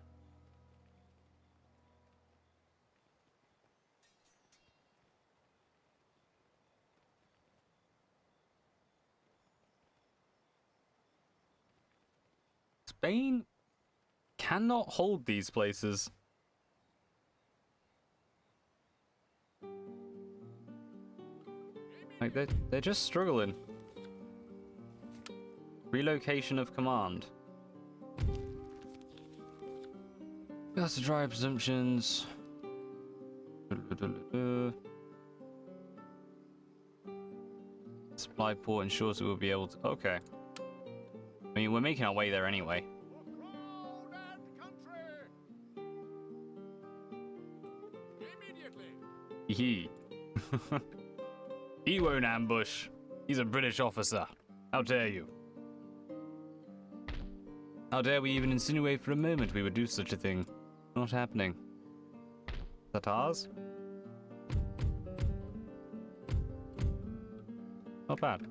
Spain cannot hold these places. Like, they're just struggling. Relocation of command. That's to drive presumptions. Supply port ensures that we'll be able to... Okay. I mean, we're making our way there anyway. For crown and country! Immediately! He. He won't ambush. He's a British officer. How dare you? How dare we even insinuate for a moment we would do such a thing? Not happening. Is that ours? Not bad.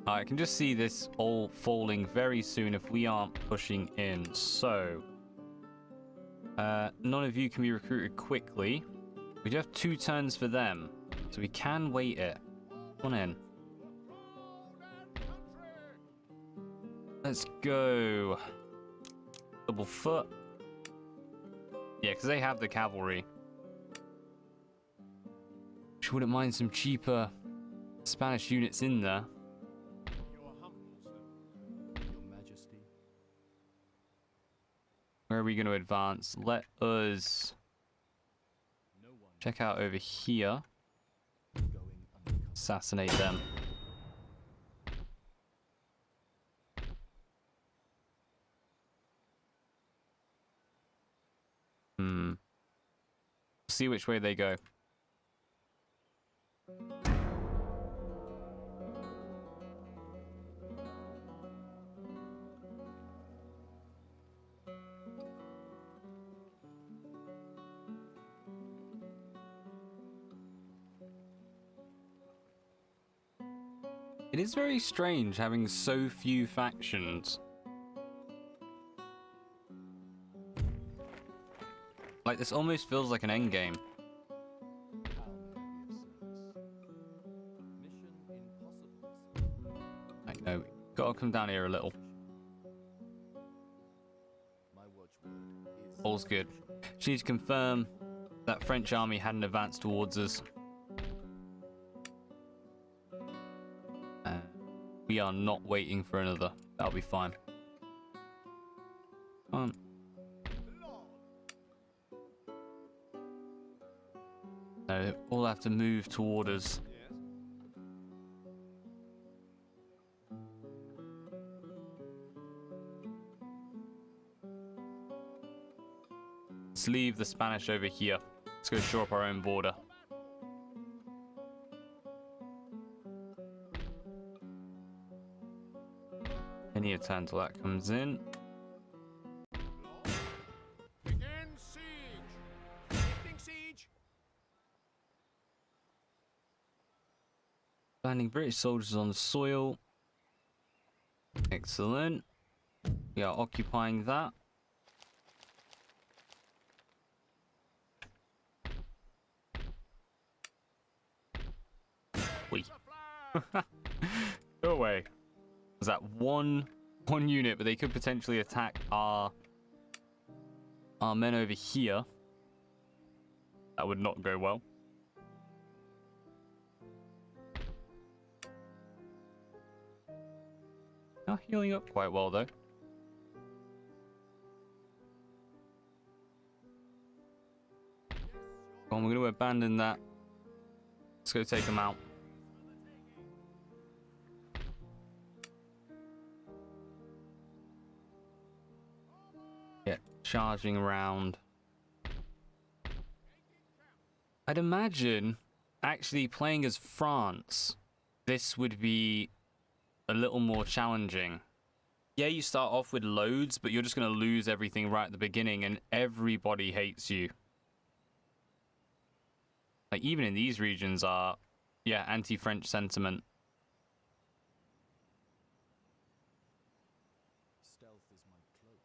I can just see this all falling very soon if we aren't pushing in. So, none of you can be recruited quickly. We do have 2 turns for them, so we can wait it. Come on in. Let's go. Double foot. Yeah, because they have the cavalry. Which wouldn't mind some cheaper Spanish units in there. Your humble servant. Your Majesty. Where are we going to advance? Let us No one check out over here. going uncovered. Assassinate them. See which way they go. It is very strange having so few factions. Like, this almost feels like an endgame. How may I be of service? Mission impossible, sir. I know. Gotta come down here a little. My watchword is All's good. She needs to confirm that French army hadn't advanced towards us. We are not waiting for another. That'll be fine. Come on. No, they all have to move toward us. Yes. Let's leave the Spanish over here. Let's go shore up our own border. Any turn till that comes in. Begin siege! Lifting siege! Landing British soldiers on the soil. Excellent. We are occupying that. Wait. Go away. Was that one unit, but they could potentially attack our men over here. That would not go well. Now healing up quite well though. we'll abandon that. Let's go take them out. Yeah, charging around. I'd imagine actually playing as France, this would be a little more challenging. Yeah, you start off with loads, but you're just going to lose everything right at the beginning, and everybody hates you. Like, even in these regions are, yeah, anti-French sentiment. Stealth is my cloak.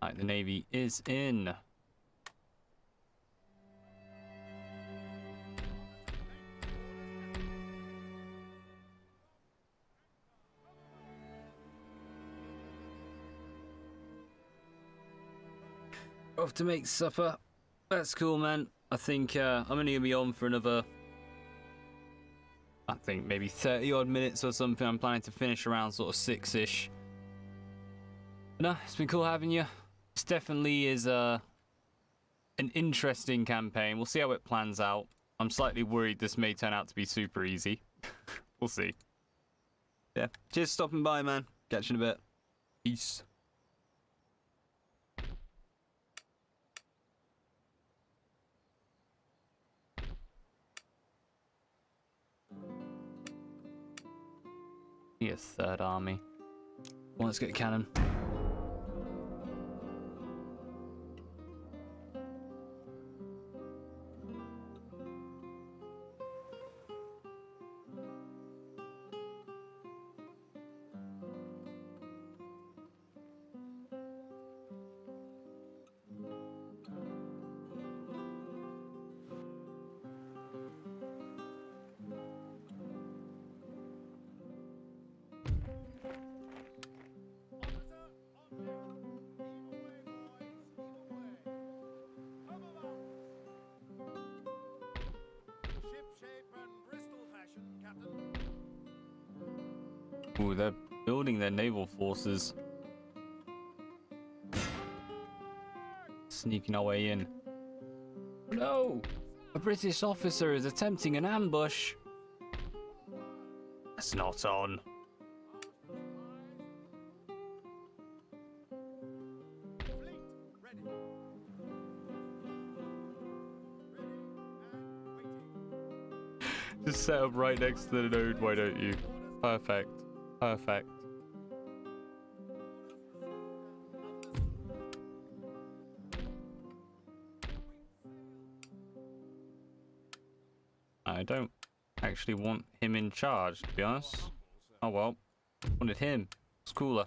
Right, the Navy is in. Off to make supper. That's cool, man. I think I'm only gonna be on for another, I think maybe 30 odd minutes or something. I'm planning to finish around sort of 6-ish. No, it's been cool having you. This definitely is an interesting campaign. We'll see how it plans out. I'm slightly worried this may turn out to be super easy. We'll see. Yeah, cheers for stopping by, man. Catch you in a bit. Peace. Yes, Third Army. Well, let's get a cannon. Ooh, they're building their naval forces. Sneaking our way in. No! A British officer is attempting an ambush. That's not on. Just set up right next to the node, why don't you? Perfect. Perfect. I don't actually want him in charge, to be honest. Oh well. Wanted him. It's cooler.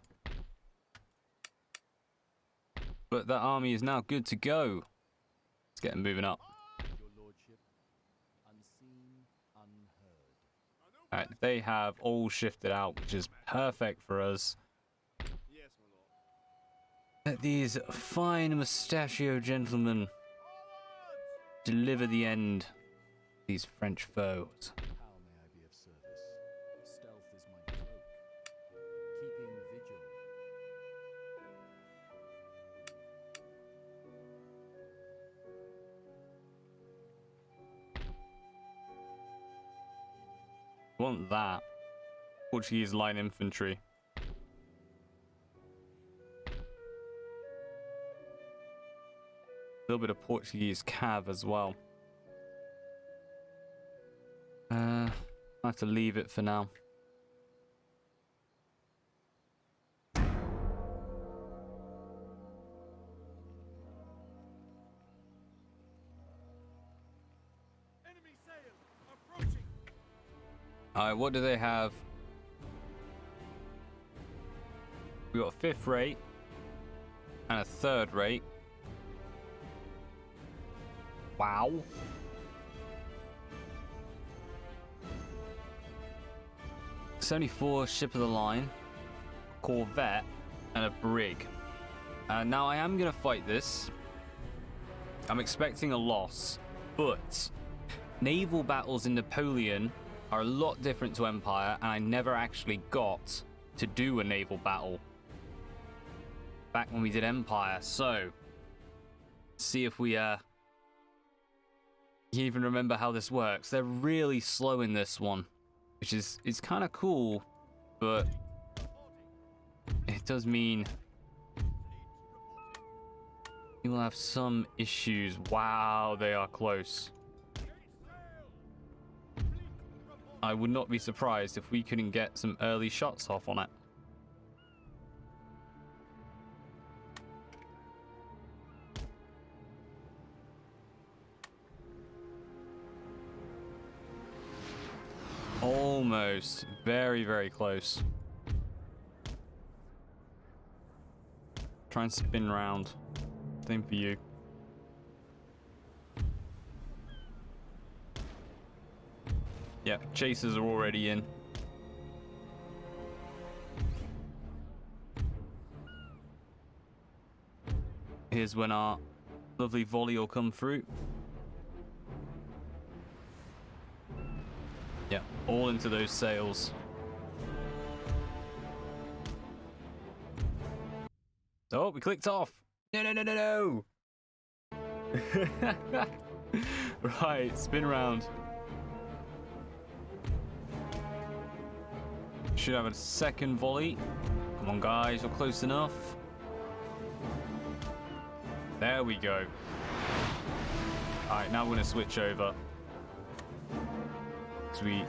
But that army is now good to go. Let's get him moving up. Your lordship, unseen, unheard. Alright, they have all shifted out, which is perfect for us. Yes, my lord. Let these fine mustachio gentlemen deliver the end. These French foes. How may I be of service? Stealth is my cloak. Keeping vigil. Want that. Portuguese line infantry. A little bit of Portuguese cav as well. I have to leave it for now. Enemy sail approaching. Alright, what do they have? We got a 5th rate and a 3rd rate. Wow. It's only 4 ship of the line, corvette, and a brig. Now I am gonna fight this. I'm expecting a loss, but naval battles in Napoleon are a lot different to Empire, and I never actually got to do a naval battle back when we did Empire. So, see if we even remember how this works. They're really slow in this one, which is kind of cool, but it does mean you will have some issues. Wow, they are close. I would not be surprised if we couldn't get some early shots off on it. Almost. Very, very close. Try and spin round. Same for you. Yep, chasers are already in. Here's when our lovely volley will come through. Yeah, all into those sails. Oh, we clicked off. No, no, no, no, no. Right, spin round. Should have a second volley. Come on, guys, we're close enough. There we go. All right, now we're going to switch over. Because we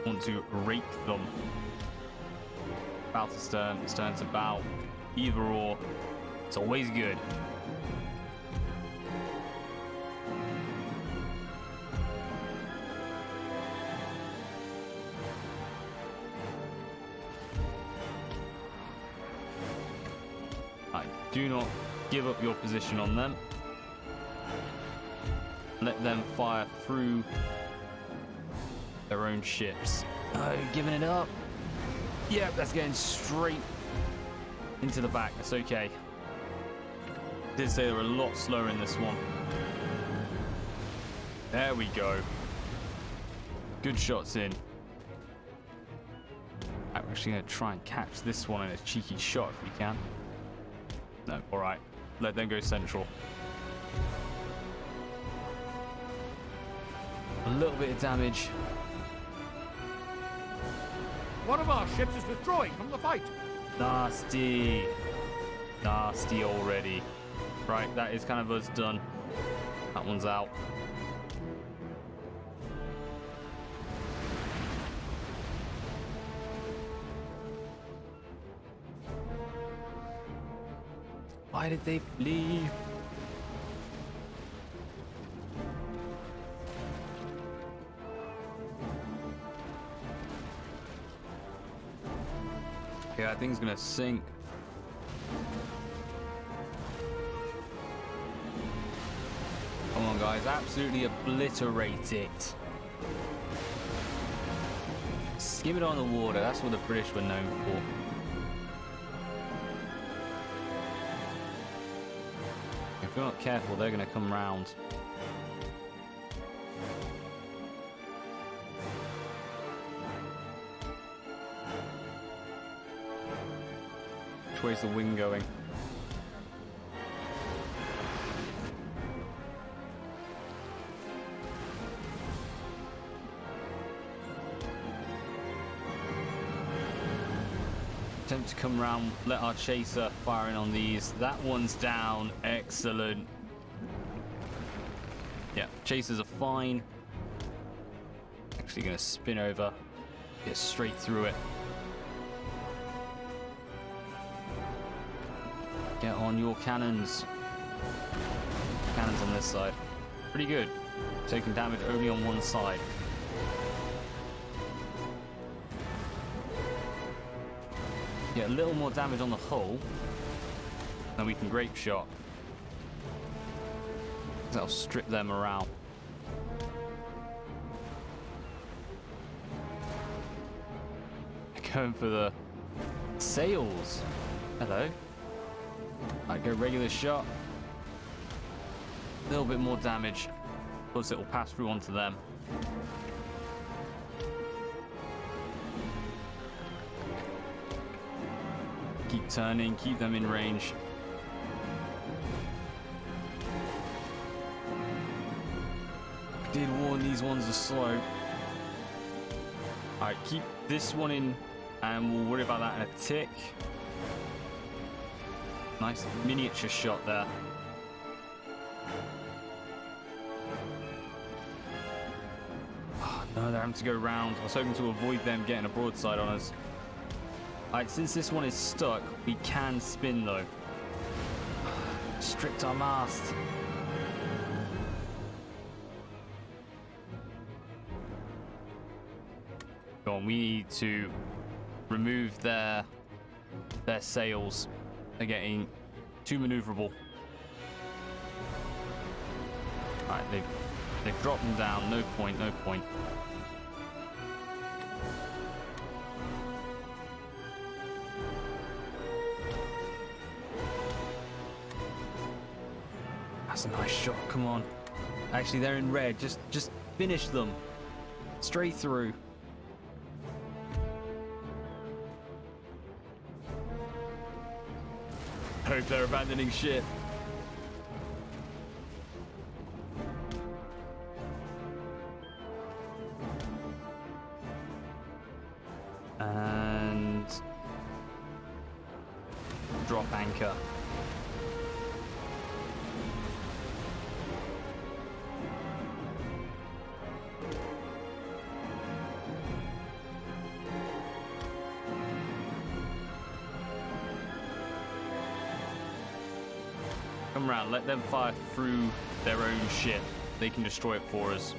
want to rake them. Bow to stern, stern to bow. Either or. It's always good. Do not give up your position on them. Let them fire through their own ships. Oh, giving it up. Yep, that's getting straight into the back. That's okay. Did say they were a lot slower in this one. There we go. Good shots in. I'm actually going to try and catch this one in a cheeky shot if we can. No, alright. Let them go central. A little bit of damage. One of our ships is withdrawing from the fight. Nasty. Nasty already. Right, that is kind of us done. That one's out. Why did they flee? Okay, that thing's gonna sink. Come on, guys, absolutely obliterate it. Skim it on the water, that's what the British were known for. If we're not careful, they're going to come round. Which way's the wind going? Attempt to come round, let our chaser fire in on these. That one's down. Excellent. Yeah, chasers are fine. Actually going to spin over, get straight through it. Get on your cannons. Cannons on this side. Pretty good. Taking damage only on one side. Get a little more damage on the hull, then we can grape shot. That'll strip their morale. Going for the sails. Hello. Might go regular shot. A little bit more damage. Plus it will pass through onto them. Keep turning, keep them in range. Did warn these ones are slow. Alright, keep this one in, and we'll worry about that in a tick. Nice miniature shot there. Oh, no, they're having to go round. I was hoping to avoid them getting a broadside on us. Alright, since this one is stuck, we can spin though. Stripped our mast. Go on, we need to remove their sails. They're getting too maneuverable. Alright, they've dropped them down. No point, no point. That's a nice shot, come on. Actually, they're in red. Just finish them. Straight through. Hope they're abandoning ship. And drop anchor. Come around, let them fire through their own ship. They can destroy it for us.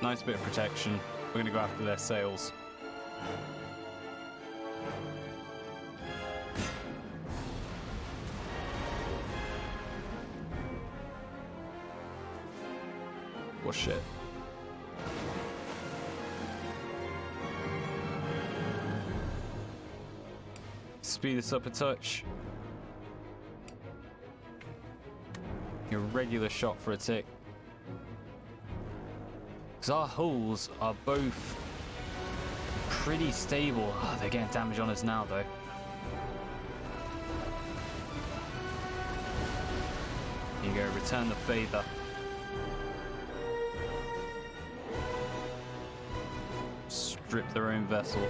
Nice bit of protection. We're going to go after their sails. Oh shit. Speed this up a touch. A regular shot for a tick. Because our hulls are both pretty stable. Oh, they're getting damage on us now, though. Here you go, return the favor. Strip their own vessel.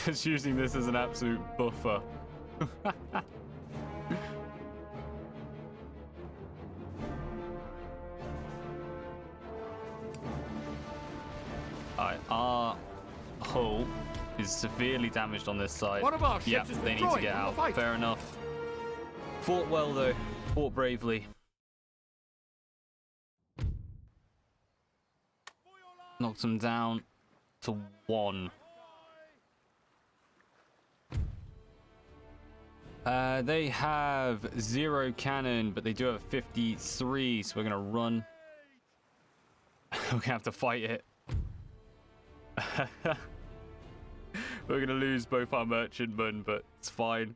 Just using this as an absolute buffer. Alright, our hull is severely damaged on this side. One of our ships is they need to withdrawing get from the out. fight. Fair enough. Fought well though. Fought bravely. Knocked them down to 1. They have 0 cannon, but they do have 53, so we're gonna run. We're gonna have to fight it. We're gonna lose both our merchantmen, but it's fine.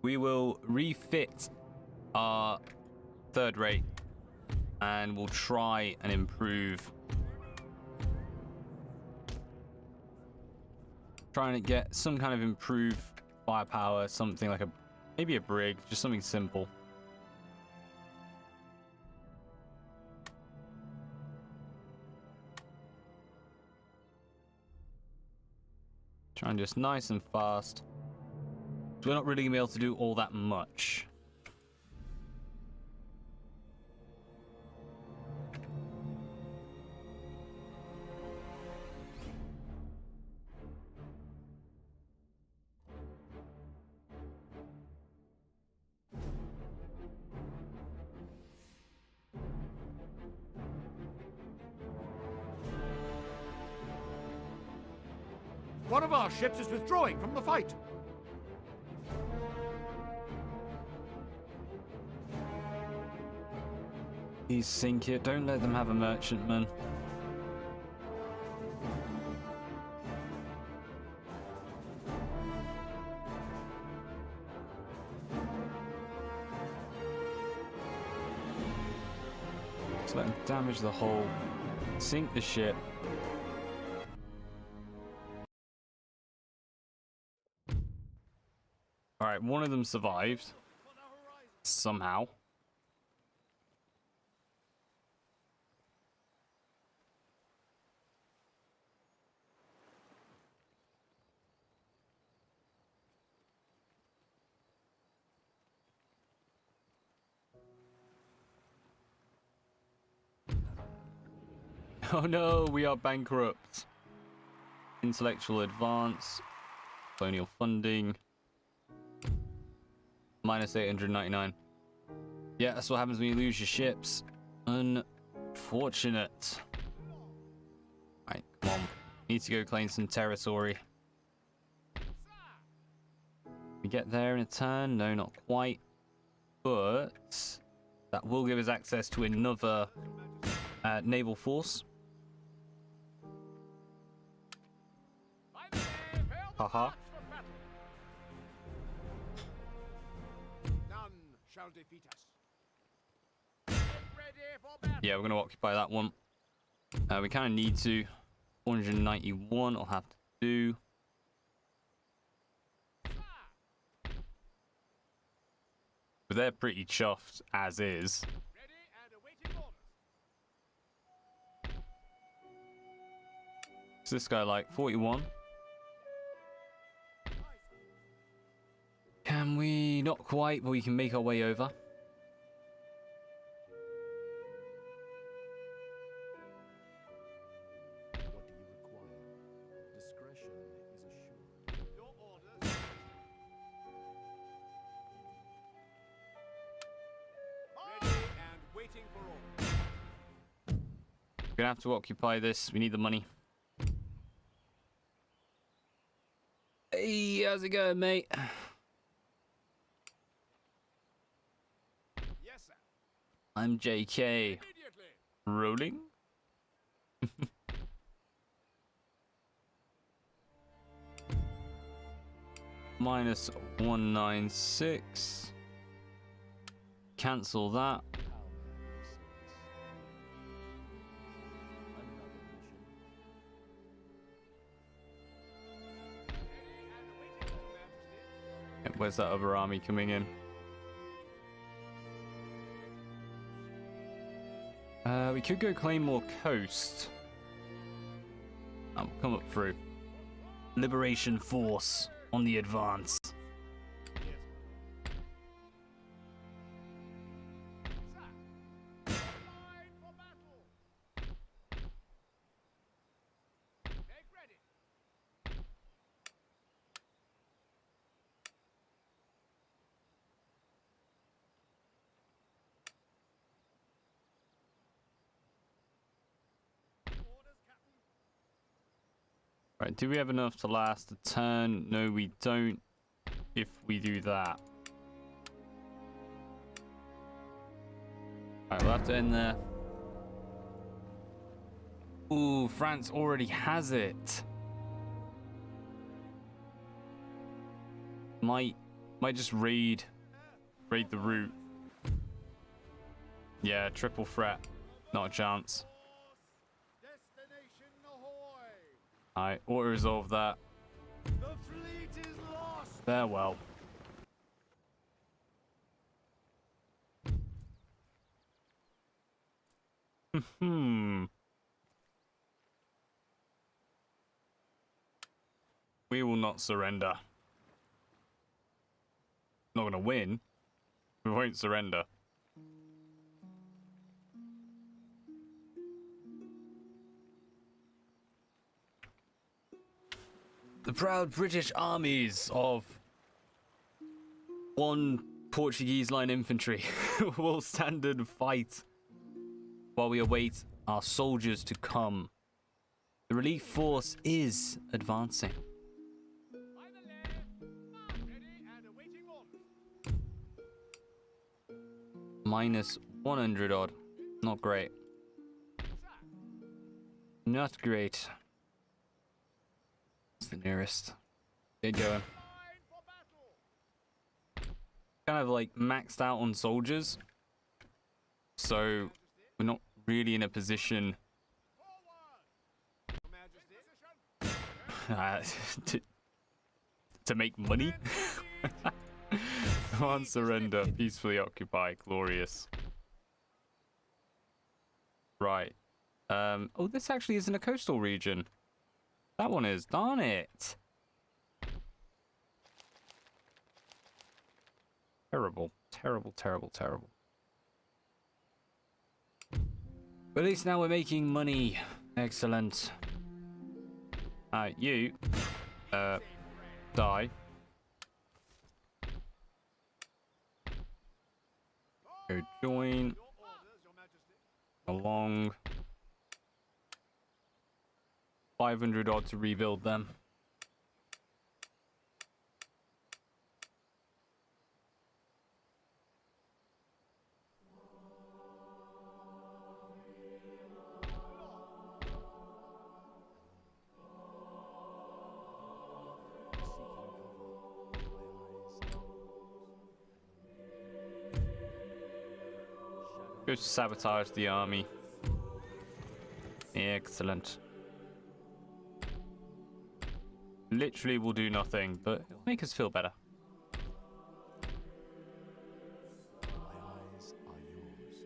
We will refit our third rate, and we'll try and improve. Trying to get some kind of improved firepower, something like maybe a brig, just something simple. Trying just nice and fast. So we're not really gonna be able to do all that much. One of our ships is withdrawing from the fight. Please sink it. Don't let them have a merchantman. Just let them damage the hull, sink the ship. Alright, one of them survived. Somehow. Oh no, we are bankrupt. Intellectual advance. Colonial funding. Minus 899. Yeah, that's what happens when you lose your ships. Unfortunate. Right, come on. Need to go claim some territory. We get there in a turn? No, not quite. But that will give us access to another naval force. Haha. None shall defeat us. Yeah, we're going to occupy that one. We kind of need to. 491 I'll have to do. But they're pretty chuffed as is. What's this guy like? 41? Can we? Not quite, but we can make our way over. What do you require? Discretion is assured. Your orders. Ready and waiting for all. We're gonna have to occupy this. We need the money. Hey, how's it going, mate? Yes, sir. I'm JK. Immediately. Rolling. Minus 196. Cancel that. How may I be of service? Another mission. Ready and waiting for Majesty. Where's that other army coming in? We could go claim more coast. Come up through. Liberation Force on the advance. Sir. Line for battle. Make ready. Orders, Captain. Right, do we have enough to last a turn? No, we don't. If we do that. Alright, we'll have to end there. Ooh, France already has it. Might just raid the route. Yeah, triple threat. Not a chance. Destination ahoy! Alright, auto-resolve that. The fleet is lost! Farewell. We will not surrender. Not gonna win. We won't surrender. The proud British armies of one Portuguese line infantry will stand and fight while we await our soldiers to come. The relief force is advancing. Ready and awaiting orders. Minus 100 odd. Not great. Not great. It's the nearest. Get going. Line for battle. Kind of like maxed out on soldiers. So we're not really in a position to, to make money. On surrender, peacefully occupy, glorious. Right. Oh, this actually isn't a coastal region. That one is, darn it. Terrible, terrible, terrible, terrible. But at least now we're making money. Excellent. Alright, you. Die. Go join. Along. 500 odd to rebuild them. Go sabotage the army. Excellent. Literally will do nothing, but it'll make us feel better. My eyes are yours.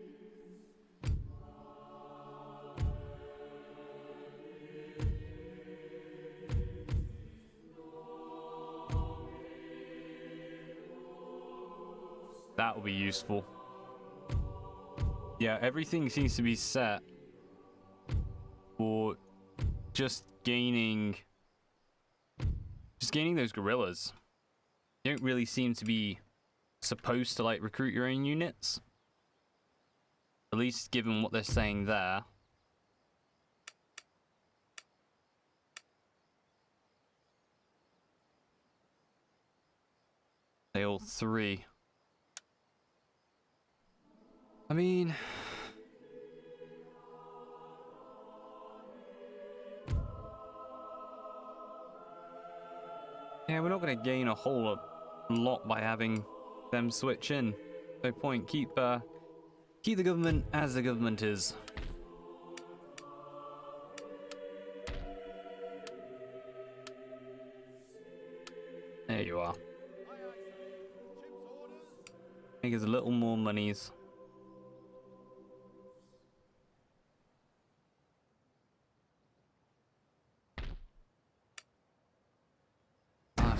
That will be useful. Yeah, everything seems to be set for just gaining those guerrillas. You don't really seem to be supposed to like recruit your own units. At least given what they're saying there. They all three. I mean, yeah, we're not going to gain a whole lot by having them switch in. No point. Keep the government as the government is. There you are. Make us a little more monies.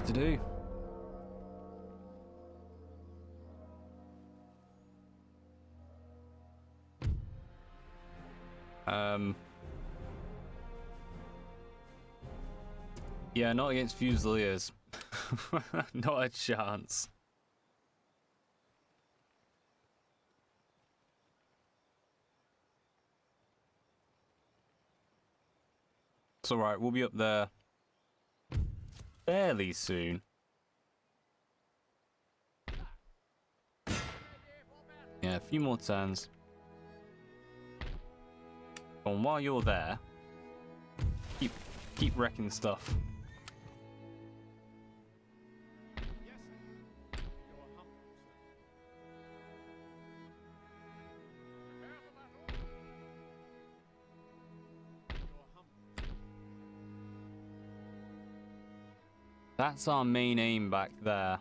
To do. Yeah, not against Fusiliers. Not a chance. It's alright, we'll be up there fairly soon. Yeah, a few more turns. And while you're there, keep wrecking stuff. That's our main aim back there.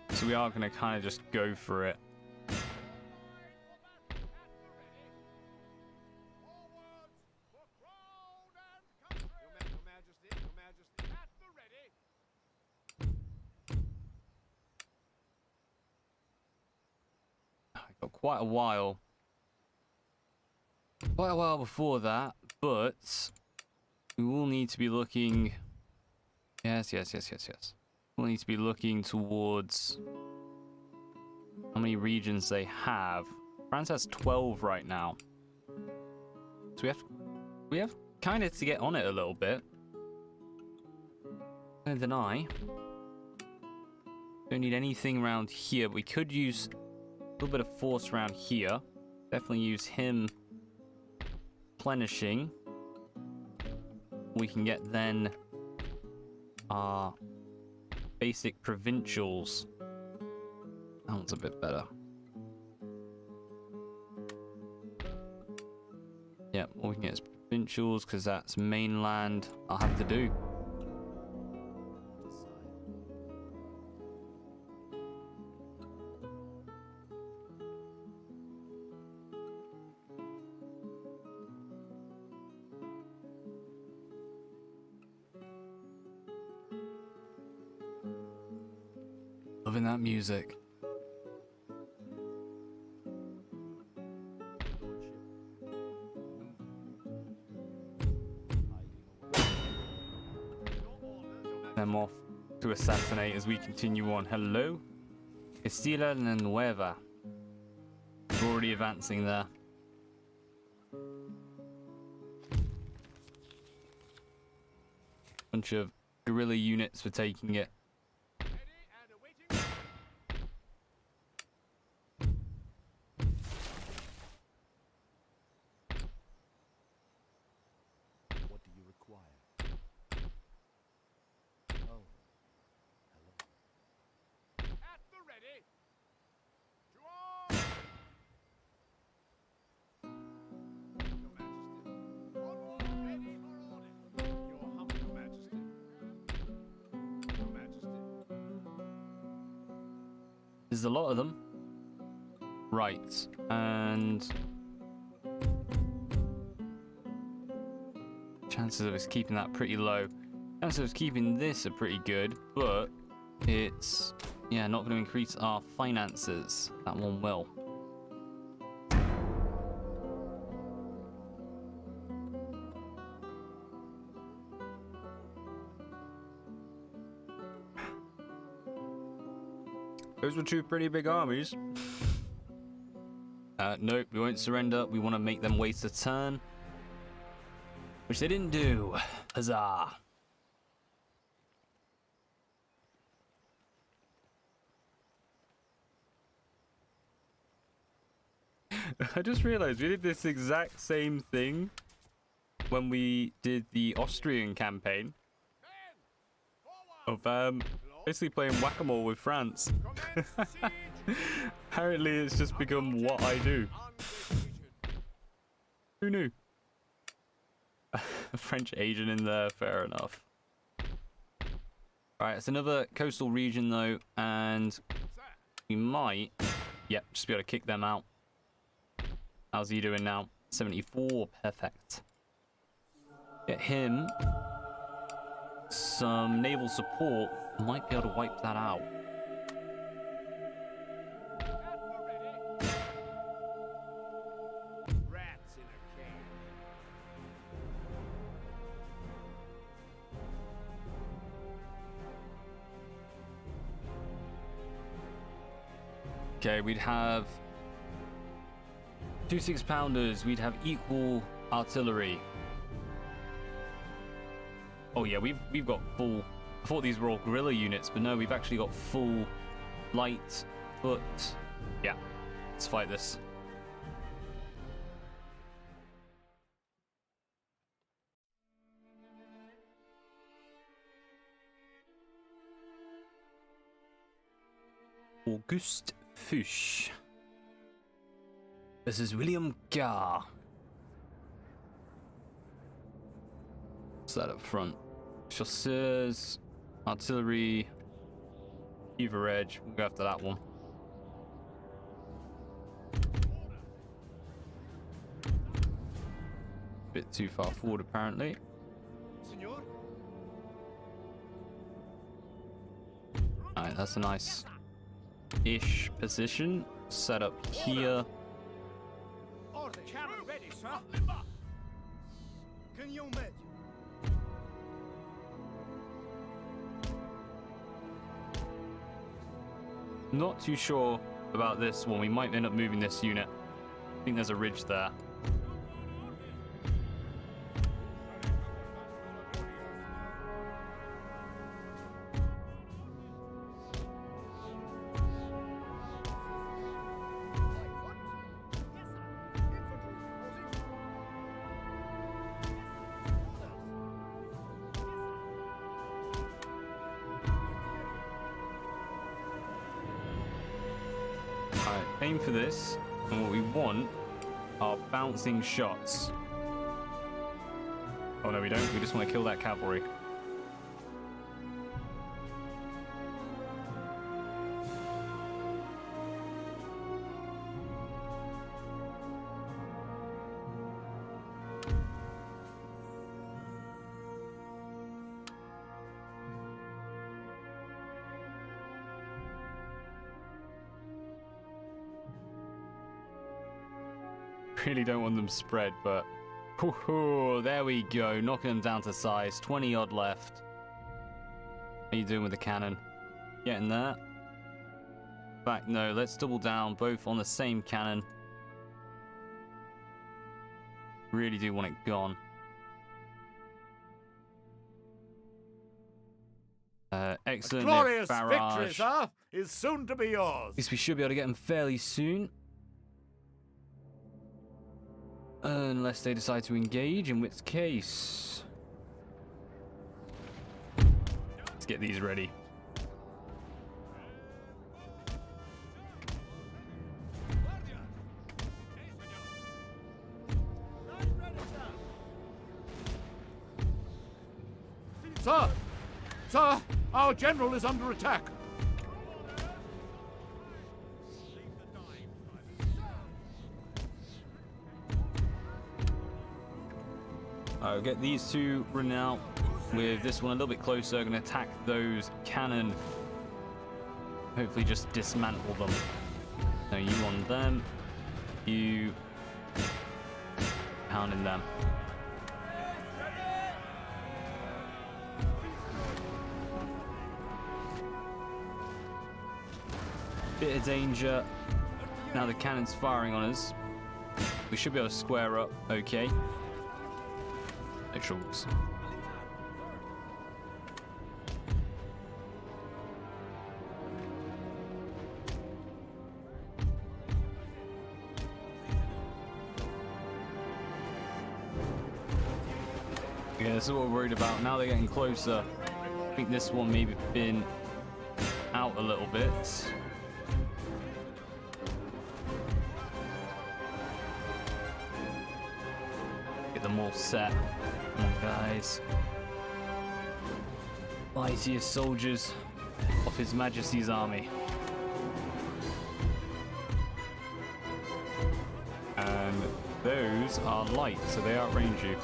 So we are going to kind of just go for it. I've got quite a while before that, but we will need to be looking. Yes. We'll need to be looking towards how many regions they have. France has 12 right now. So we have kind of to get on it a little bit. Don't deny. Don't need anything around here, but we could use a little bit of force around here. Definitely use him replenishing. We can get then our basic provincials. That one's a bit better. Yeah, or we can get as provincials because that's mainland. I'll have to do. Loving that music. Them off to assassinate as we continue on. Hello? Castilla la Nueva. We're already advancing there. Bunch of guerrilla units for taking it. What do you require? Oh, hello. At the ready. To arms! Your Majesty. Onward, ready for order. Your humble Majesty. Your Majesty. There's a lot of them. Right, and chances of us keeping that pretty low. Chances of us keeping this are pretty good, but it's, yeah, not going to increase our finances. That one will. Those were two pretty big armies. Nope, we won't surrender. We want to make them waste a turn. Which they didn't do. Huzzah. I just realized we did this exact same thing when we did the Austrian campaign. Of, basically playing whack-a-mole with France. Apparently it's just become what I do. Who knew? A French agent in there, fair enough. Right, it's another coastal region though, and we might, yep, just be able to kick them out. How's he doing now? 74, perfect. Get him some naval support, might be able to wipe that out. Rats in a cage. Okay, we'd have 2 6-pounders, we'd have equal artillery. Oh yeah, we've got full. I thought these were all guerrilla units, but no, we've actually got full light foot. Yeah, let's fight this. Auguste Fuchs. This is William Garr. What's that up front? Chasseurs, artillery, Beaver Edge. We'll go after that one. Bit too far forward, apparently. Senor? Alright, that's a nice-ish position. Set up here. Order. Cannon ready, sir. Canyon médio. Not too sure about this one. We might end up moving this unit. I think there's a ridge there. Alright, aim for this, and what we want are bouncing shots. Oh no, we don't. We just want to kill that cavalry. Really don't want them spread, but there we go, knocking them down to size. 20 odd left. How you doing with the cannon? Getting there? In fact, no, let's double down both on the same cannon. Really do want it gone. Excellent. Glorious barrage. victory, sir, is soon to be yours. At least we should be able to get them fairly soon. Unless they decide to engage, in which case... Let's get these ready. Sir! Sir, our general is under attack. I'll get these two running out with this one a little bit closer. Going to attack those cannon. Hopefully just dismantle them. No, you on them. You pounding them. Bit of danger. Now the cannon's firing on us. We should be able to square up. Okay. No troubles. Yeah, this is what we're worried about. Now they're getting closer. I think this one maybe been out a little bit. Get them all set. Come on, guys. Mightiest soldiers of His Majesty's army. And those are light, so they outrange you.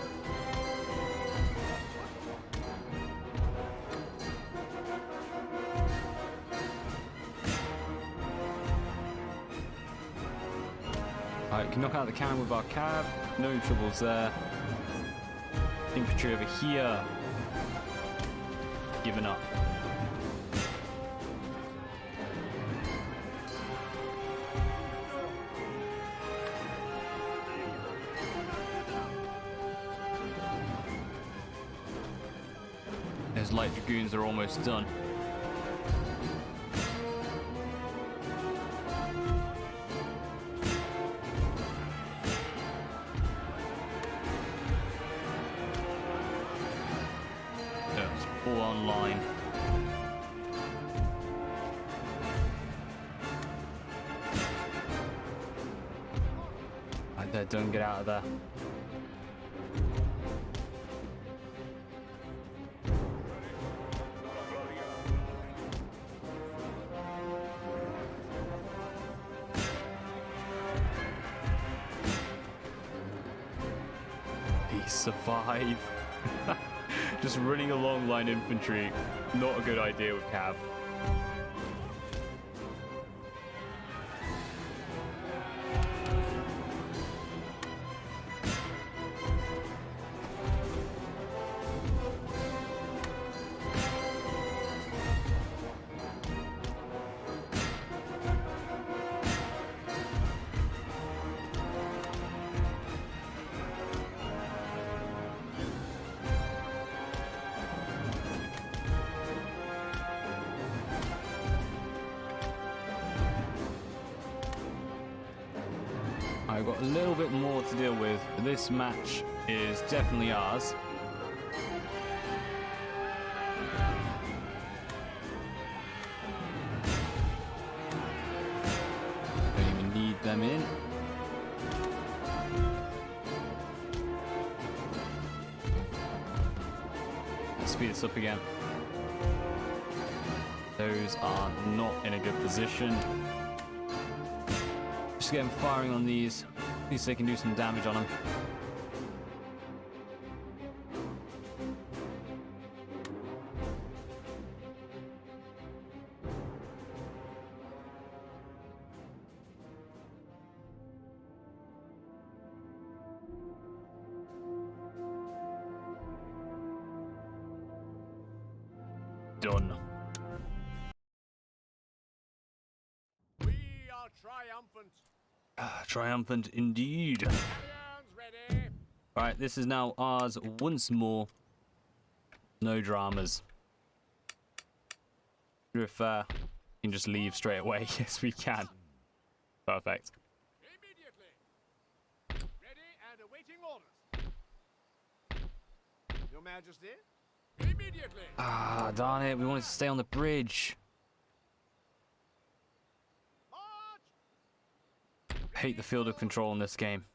Alright, we can knock out the cannon with our cab. No troubles there. Infantry over here. Giving up. Those light dragoons are almost done. All online. Right there, don't get out of there. He survived. Just running along line infantry, not a good idea with cav. I've got a little bit more to deal with, but this match is definitely ours. Don't even need them in. speed this up again. Those are not in a good position. Just get them firing on these. At least they can do some damage on them. Done. We are triumphant. Triumphant indeed. Galleons ready. Right, this is now ours once more. No dramas. If we can just leave straight away. Yes, we can. Perfect. Immediately. Ready and awaiting orders. Your Majesty. Immediately. Ah, darn it. We wanted to stay on the bridge. March. Hate the field of control in this game.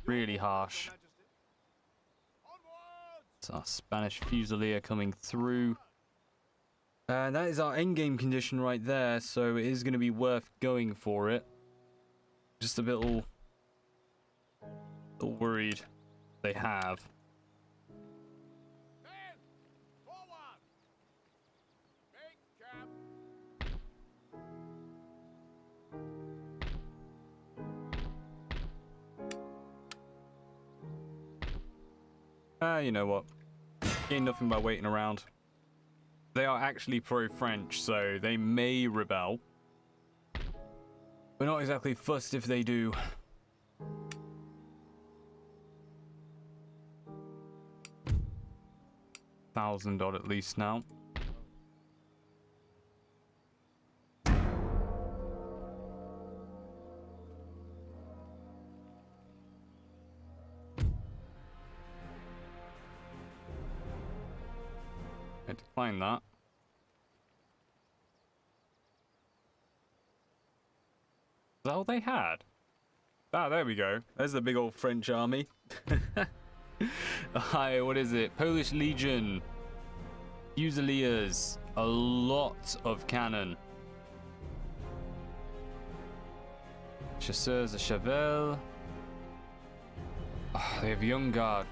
Really harsh. Your Majesty. Onwards. It's our Spanish Fusilier coming through. That is our endgame condition right there, so it is going to be worth going for it. Just a little worried they have. Men, forward. Make camp. You know what? Gain nothing by waiting around. They are actually pro-French, so they may rebel. We're not exactly fussed if they do. $1,000 at least now. I decline that. Is that all they had? Ah, there we go. There's the big old French army. Hi, what is it? Polish Legion. Fusiliers. A lot of cannon. Chasseurs de Cheval. Oh, they have Young Guard.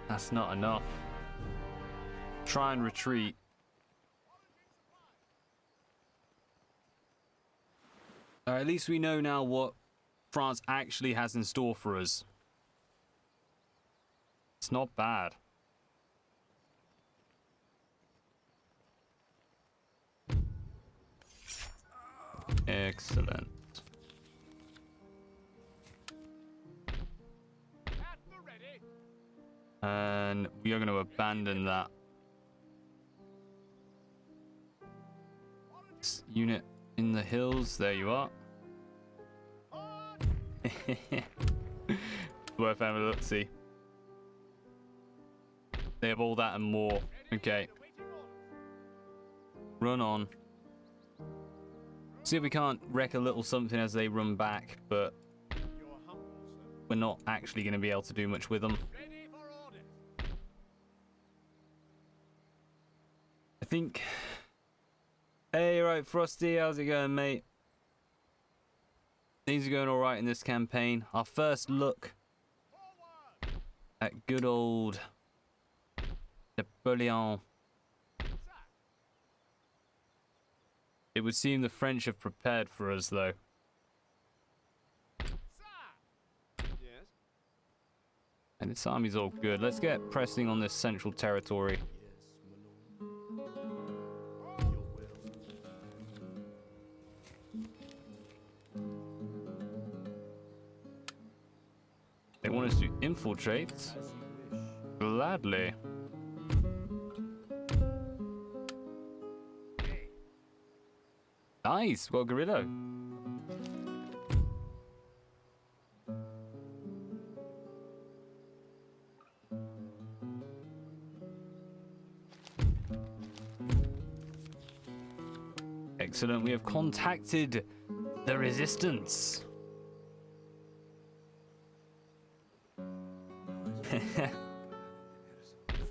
That's not enough. Try and retreat. At least we know now what France actually has in store for us. It's not bad. Excellent. At the ready. And we are going to abandon that unit in the hills. There you are. Worth having a look, see. They have all that and more. Okay. Run on. See if we can't wreck a little something as they run back, but Your humble servant. we're not actually going to be able to do much with them. Ready for orders. I think... Hey, right, Frosty, how's it going, mate? Things are going alright in this campaign. Our first look Forward. at good old Napoleon. It would seem the French have prepared for us, though. Sir. Yes. And this army's all good. Let's get pressing on this central territory. They want us to infiltrate. Gladly. Nice, well, Guerrillo. Excellent, we have contacted the resistance.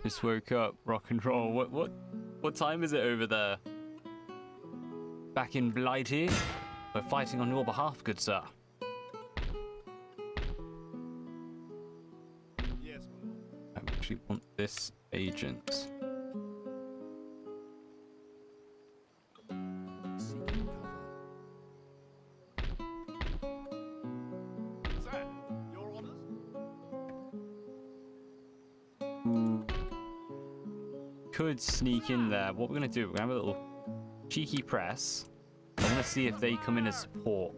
Just woke up, rock and roll. What time is it over there? Back in Blighty? We're fighting on your behalf, good sir. Yes, my lord. I actually want this agent. Seeking cover. Sir, your orders? Could sneak in there. What we're gonna do, we're gonna have a little cheeky press. I wanna see if they come in as support.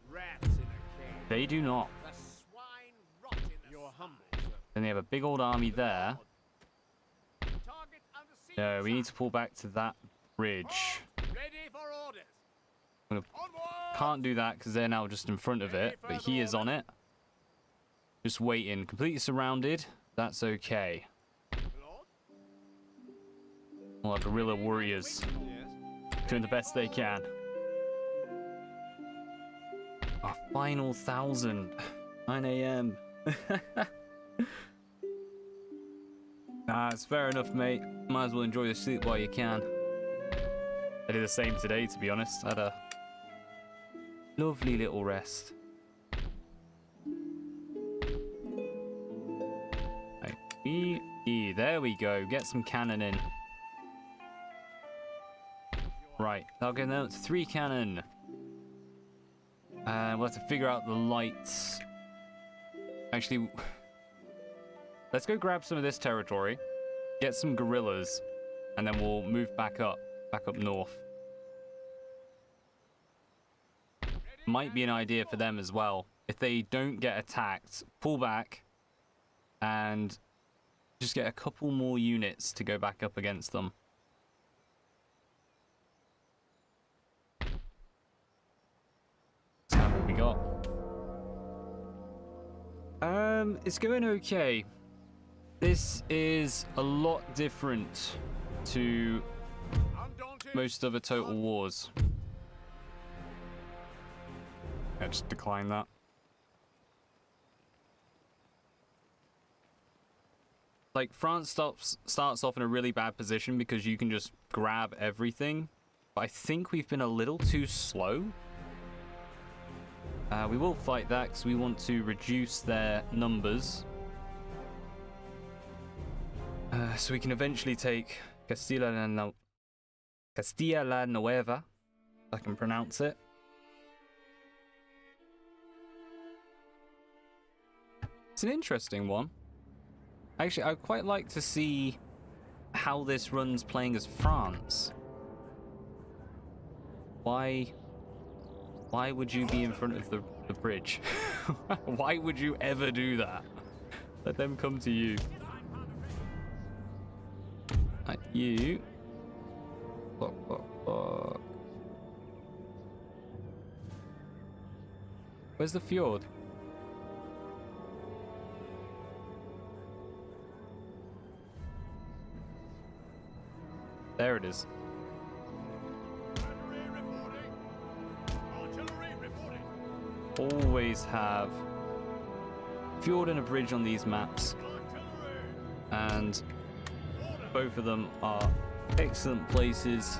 Rats in a cage. They do not. The swine rot in the You're humble, sir. Then they have a big old army there. Target under siege, No, we sir. need to pull back to that bridge. Ready for orders. I'm gonna- Onward! Can't do that because they're now just in front of it, but he is on it. Just waiting, completely surrounded. That's okay. Lord? Well, guerrilla warriors Yes. doing the best they can. Our final 1,000. 9 a.m. Nah, it's fair enough, mate. Might as well enjoy your sleep while you can. I did the same today, to be honest. Had a lovely little rest. Right. There we go. Get some cannon in. Right, I'll go now to 3 cannon. We'll have to figure out the lights. Actually, let's go grab some of this territory, get some guerrillas, and then we'll move back up north. Might be an idea for them as well. If they don't get attacked, pull back and just get a couple more units to go back up against them. Let's have what we got. It's going okay. This is a lot different to Undaunted. most other Total Wars. Yeah, just decline that. Like, France starts off in a really bad position because you can just grab everything. But I think we've been a little too slow. We will fight that because we want to reduce their numbers. So we can eventually take Castilla la Nueva, if I can pronounce it. It's an interesting one. Actually, I'd quite like to see how this runs playing as France. Why would you be in front of the bridge? Why would you ever do that? Let them come to you. Like you. Where's the fjord? There it is. Artillery reporting. Artillery reporting. Always have fjord and a bridge on these maps, Artillery. and Order. both of them are excellent places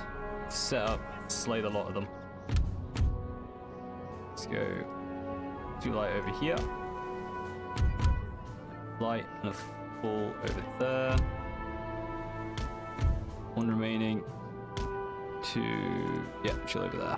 to set up, slay the lot of them. Let's go 2 light over here, light and a full over there, 1 remaining, 2, yeah, chill over there.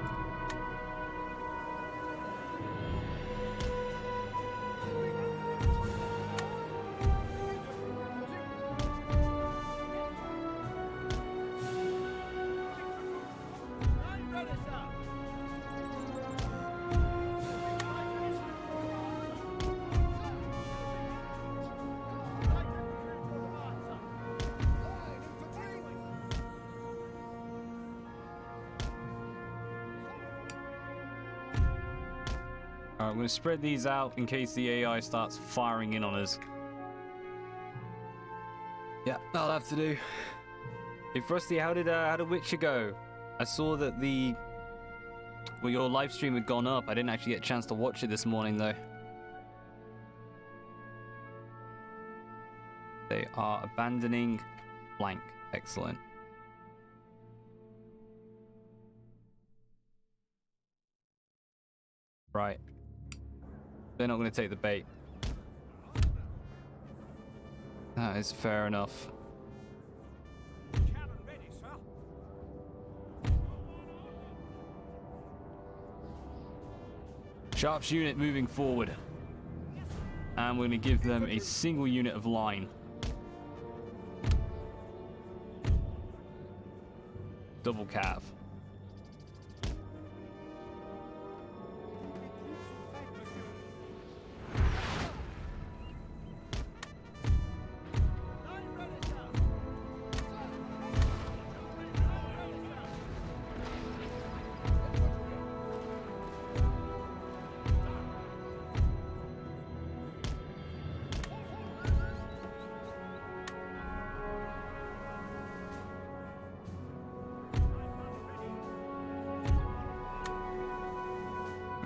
Alright, I'm going to spread these out in case the AI starts firing in on us. Yeah, that'll have to do. Hey Frosty, how did Witcher go? I saw that the Well, your live stream had gone up. I didn't actually get a chance to watch it this morning, though. They are abandoning flank. Excellent. Right. They're not going to take the bait. That is fair enough. Cannon ready, sir. Sharps unit moving forward. And we're going to give them a single unit of line. Double cav.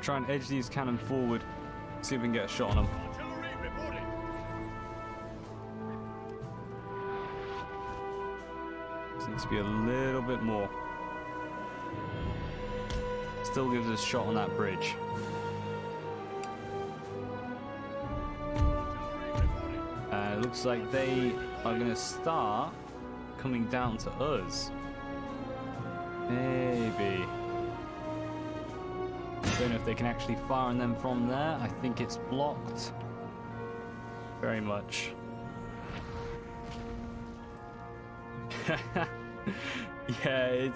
Try and edge these cannon forward. See if we can get a shot on them. Artillery reporting. This needs to be a little bit more. Still gives us a shot on that bridge. It looks like they are going to start coming down to us. Maybe. Don't know if they can actually fire on them from there. I think it's blocked. Very much. Yeah,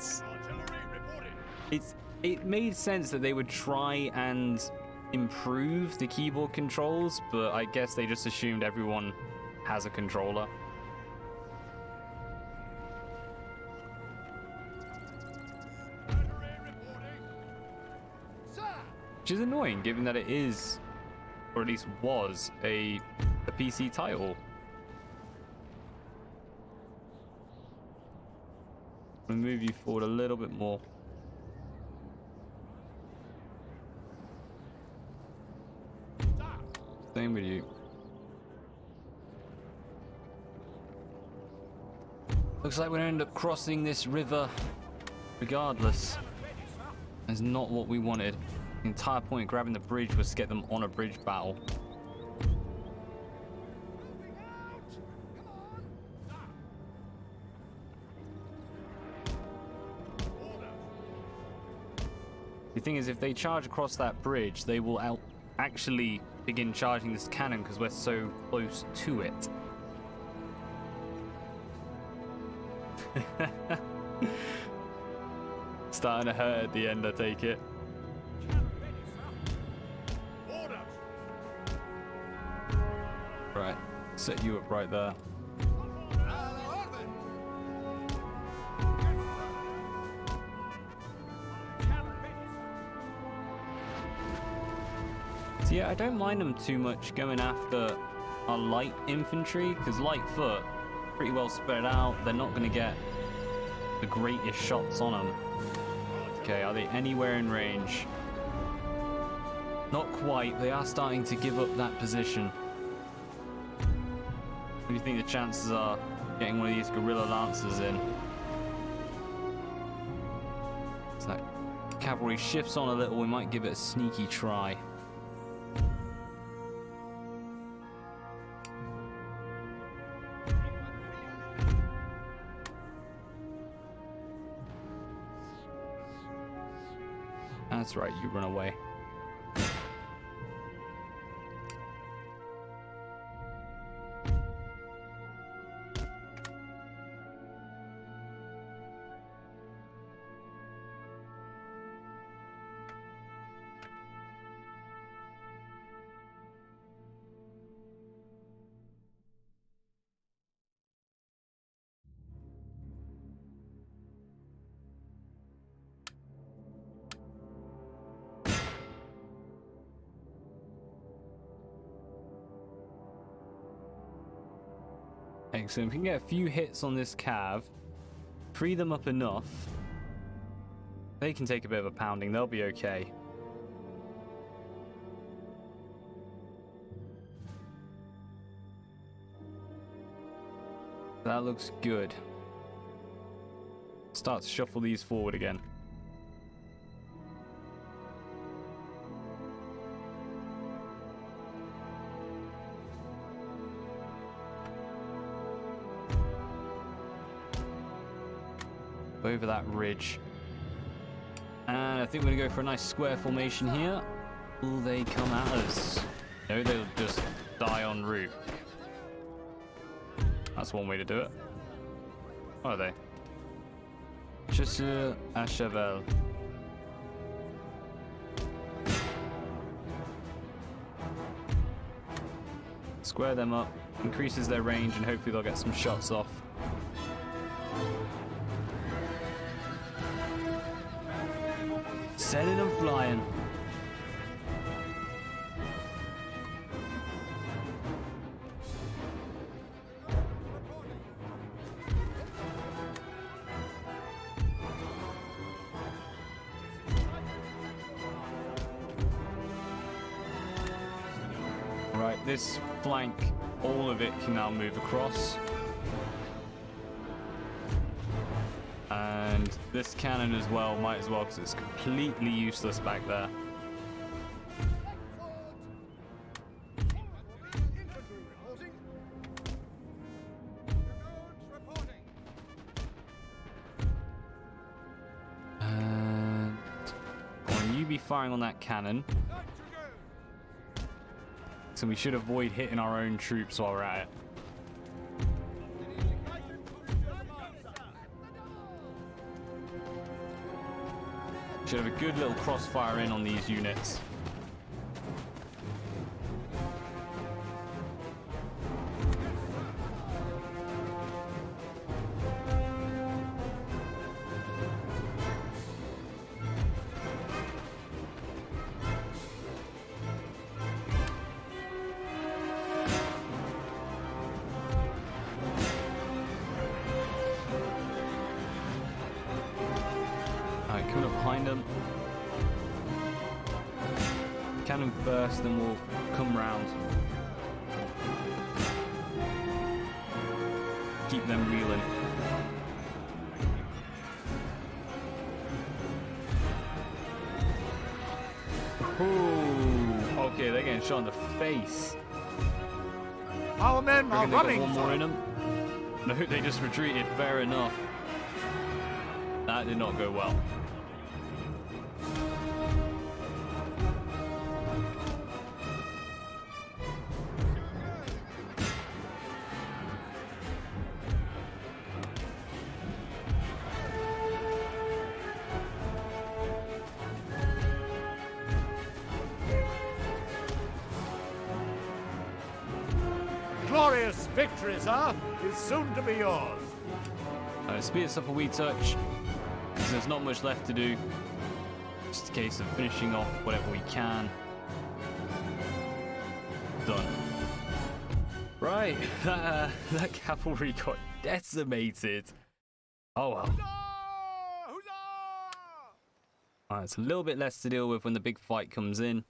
it made sense that they would try and improve the keyboard controls, but I guess they just assumed everyone has a controller. Which is annoying, given that it is, or at least was, a PC title. I'm gonna move you forward a little bit more. Same with you. Looks like we're gonna end up crossing this river regardless. That's not what we wanted. The entire point of grabbing the bridge was to get them on a bridge battle. The thing is, if they charge across that bridge, they will actually begin charging this cannon because we're so close to it. Starting to hurt at the end, I take it. Right, set you up right there. So yeah, I don't mind them too much going after our light infantry, because light foot, pretty well spread out. They're not going to get the greatest shots on them. Okay, are they anywhere in range? Not quite. They are starting to give up that position. What do you think the chances are getting one of these guerrilla lancers in? So that cavalry shifts on a little. We might give it a sneaky try. That's right, you run away. Excellent. If we can get a few hits on this cav, free them up enough, They can take a bit of a pounding. They'll be okay. That looks good. Start to shuffle these forward again. Over that ridge. And I think we're going to go for a nice square formation here. Will they come at us? No, they'll just die en route. That's one way to do it. Are they? Chasseur à cheval. Square them up, increases their range, and hopefully they'll get some shots off. Setting them flying. Right, this flank, all of it can now move across. And this cannon as well, might as well, because it's completely useless back there. And when you be firing on that cannon, so we should avoid hitting our own troops while we're at it. Should have a good little crossfire in on these units. Coming up behind them. Cannon first, then we'll come round. Keep them reeling. Ooh, okay, they're getting shot in the face. Our men are Reckon they got running. one more in them. No, they just retreated. Fair enough. That did not go well. Glorious victory, sir, is soon to be yours. Speed us up a wee touch, because there's not much left to do. Just a case of finishing off whatever we can. Done. Right, that cavalry got decimated. Oh well. Alright, it's a little bit less to deal with when the big fight comes in.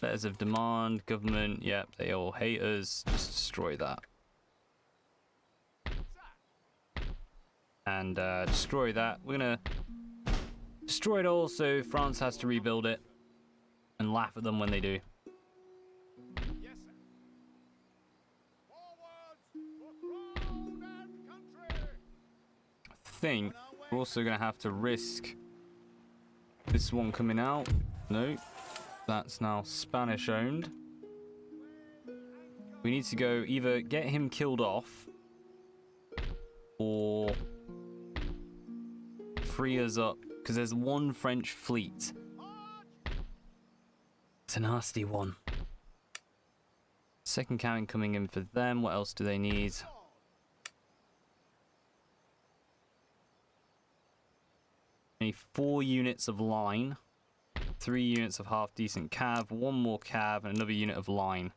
Letters of demand, government, yep, they all hate us. Just destroy that. And destroy that. We're gonna destroy it all so France has to rebuild it and laugh at them when they do. Yes, sir. Forward for crown and country. I think we're also gonna have to risk this one coming out. No. That's now Spanish owned. We need to go either get him killed off or free us up, because there's one French fleet. It's a nasty one. Second cannon coming in for them. What else do they need? Need 4 units of line. 3 units of half-decent cav, 1 more cav, and another unit of line.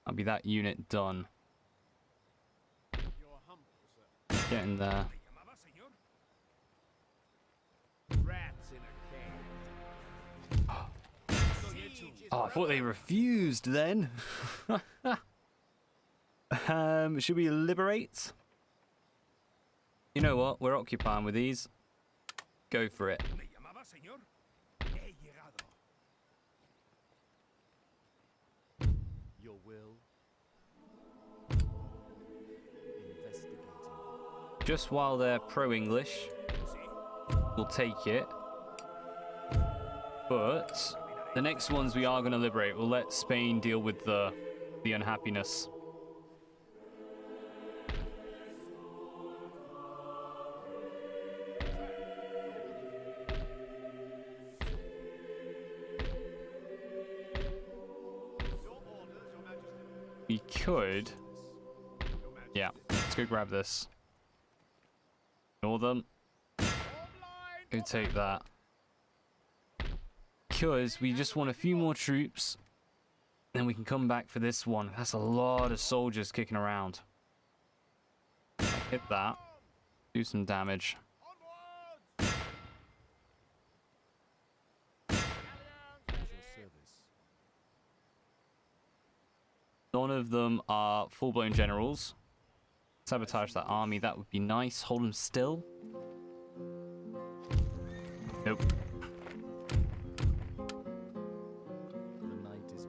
That'll be that unit done. Getting there. Rats in a cage. Oh, I thought they refused then. Should we liberate? You know what? We're occupying with these. Go for it. Your will. Investigating. Just while they're pro-English, we'll take it. But the next ones we are going to liberate. We'll let Spain deal with the unhappiness. We could. Yeah, let's go grab this. Ignore them. Go take that. Because we just want a few more troops. Then we can come back for this one. That's a lot of soldiers kicking around. Hit that. Do some damage. At your service. None of them are full-blown generals. Sabotage that army, that would be nice. Hold them still. Nope. The night is.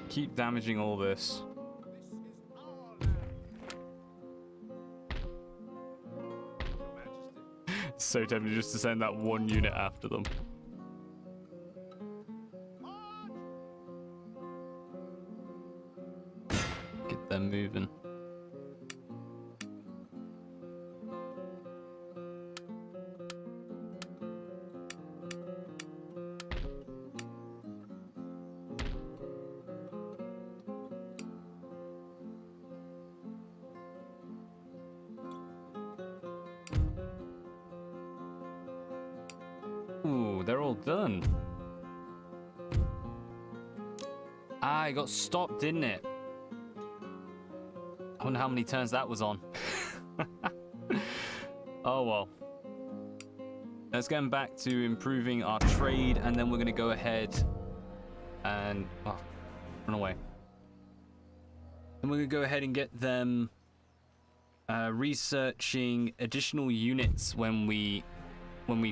Keep damaging all this. So tempted just to send that one unit after them. Get them moving. Ooh, they're all done. Ah, it got stopped, didn't it? I wonder how many turns that was on. Oh well. Let's get back to improving our trade, and then we're going to go ahead and run away. And we're going to go ahead and get them researching additional units when we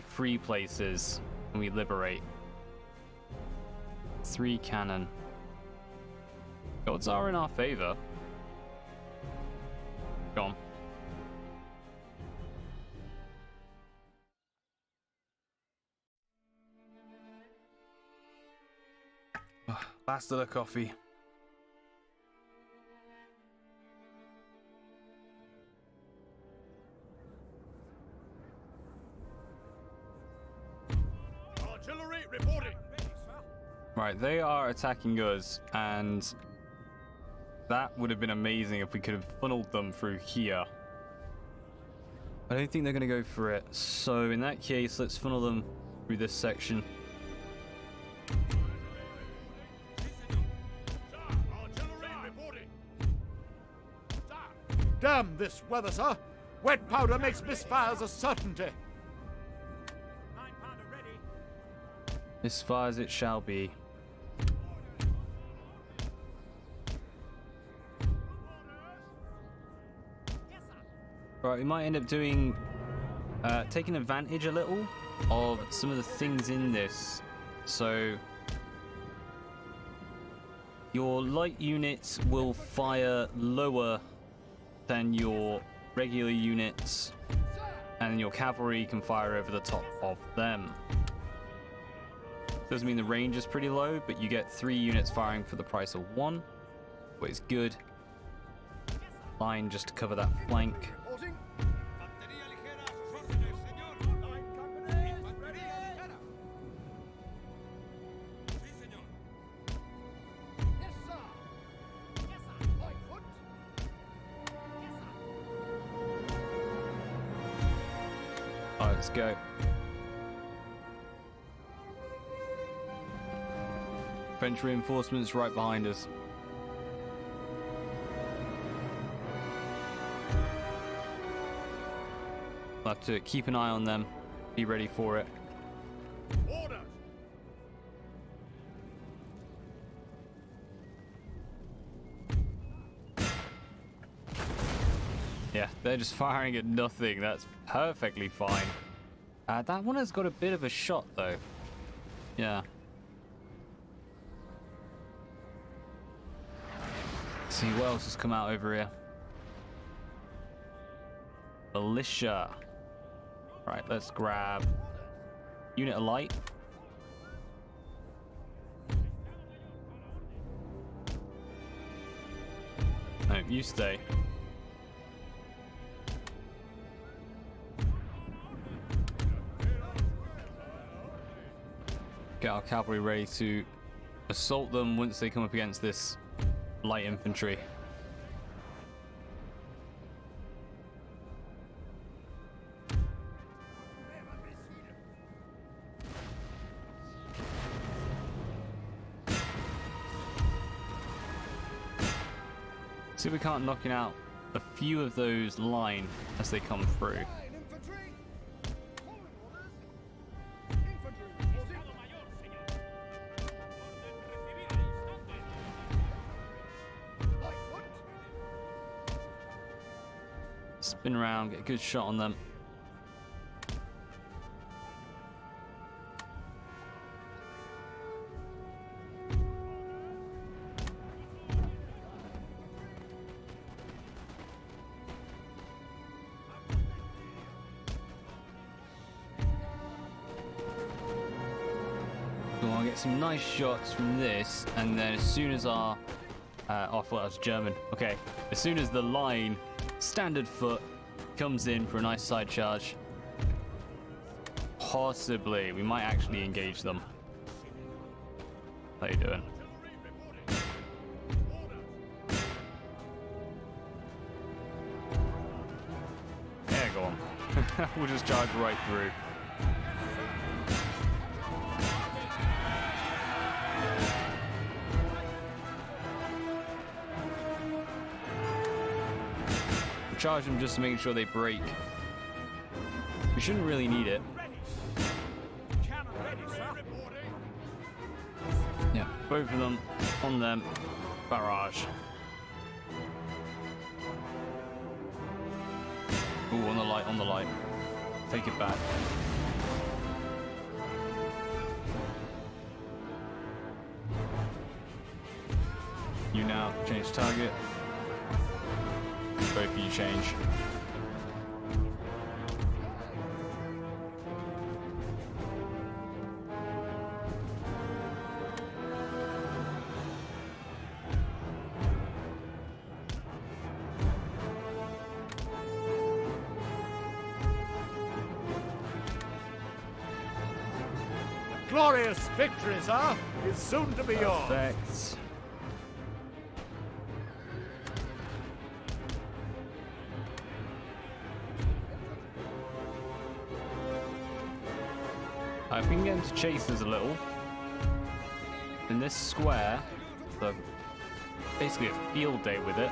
free places, when we liberate. 3 cannon. Odds are in our favor. Go on. Last of the coffee. Artillery reporting. Right, they are attacking us, and that would have been amazing if we could have funneled them through here. I don't think they're going to go for it, so in that case, let's funnel them through this section. Artillery reporting. Damn this weather, sir. Wet powder makes misfires a certainty. As far as it shall be. Right, we might end up doing, taking advantage a little of some of the things in this. So, your light units will fire lower than your regular units, and your cavalry can fire over the top of them. Doesn't mean the range is pretty low, but you get 3 units firing for the price of 1, but it's good. Line just to cover that flank. Alright, let's go. French reinforcements right behind us. We'll have to keep an eye on them. Be ready for it. Orders! Yeah, they're just firing at nothing. That's perfectly fine. That one has got a bit of a shot, though. Yeah. Let's see what else has come out over here. Militia. Right, let's grab unit of light. No, you stay. Get our cavalry ready to assault them once they come up against this light infantry. See if we can't knock out a few of those line as they come through. Spin around, get a good shot on them. So I'll get some nice shots from this, and then as soon as our oh, I thought that was German. Okay, as soon as the line standard foot comes in for a nice side charge, possibly we might actually engage them. How you doing? Yeah, go on. We'll just charge right through. Charge them just to make sure they break. We shouldn't really need it. Yeah, both of them on them. Barrage. Ooh, on the light, on the light. Take it back. You now change target. Both of you change. Glorious victory, sir, is soon to be yours. Perfect. If we can get them to chase us a little, in this square, so basically a field day with it.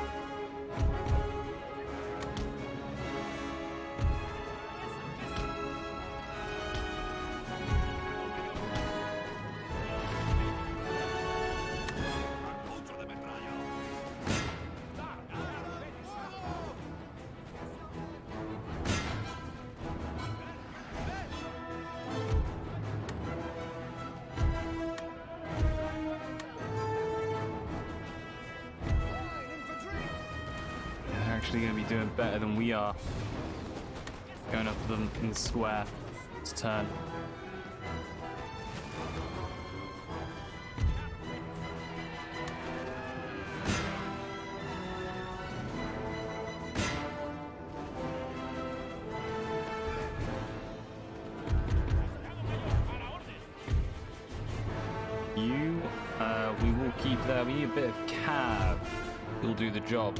Actually going to be doing better than we are. Going up them in the square. It's turn. We will keep there. We need a bit of cav. You'll do the job.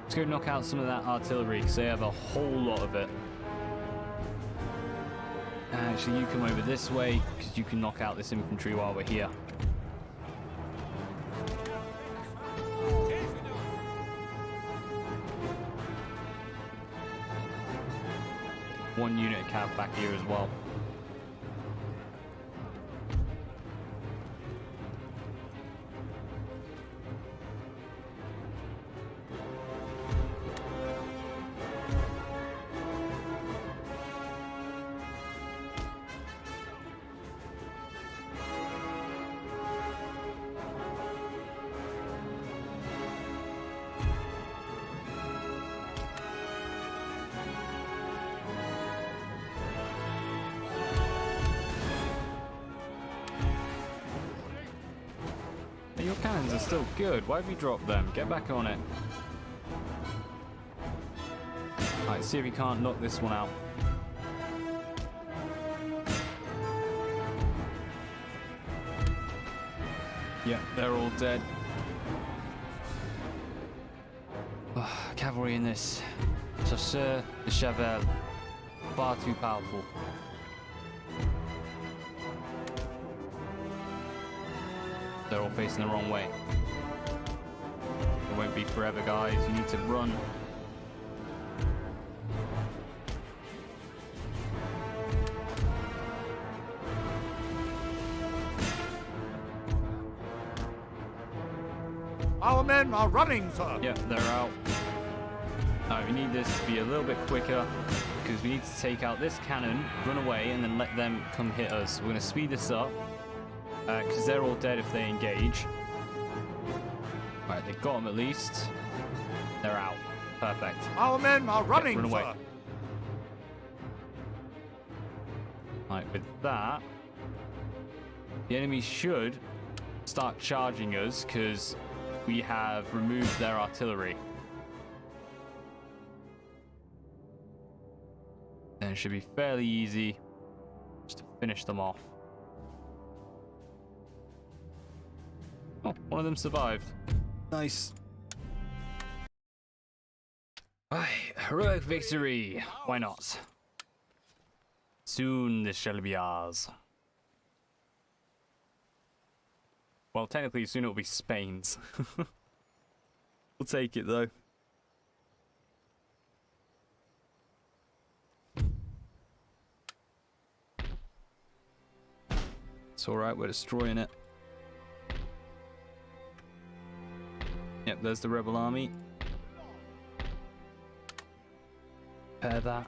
Let's go knock out some of that artillery because they have a whole lot of it. Actually, you come over this way because you can knock out this infantry while we're here. one unit of cav back here as well. Your cannons are still good. Why have you dropped them? Get back on it. Alright, see if we can't knock this one out. Yep, they're all dead. Cavalry in this. Chasseur de Chavel. Far too powerful. They're all facing the wrong way. It won't be forever, guys. You need to run. Our men are running, sir. Yep, they're out. Alright, we need this to be a little bit quicker because we need to take out this cannon, run away, and then let them come hit us. We're going to speed this up because they're all dead if they engage. Alright, they got them at least. They're out. Perfect. Our men are running, run away. sir. Alright, with that, the enemy should start charging us because we have removed their artillery. And it should be fairly easy just to finish them off. Oh, one of them survived. Nice. Aye, heroic victory. Why not? Soon this shall be ours. Well, technically, soon it'll be Spain's. We'll take it, though. It's alright, we're destroying it. Yep, there's the rebel army. Repair that.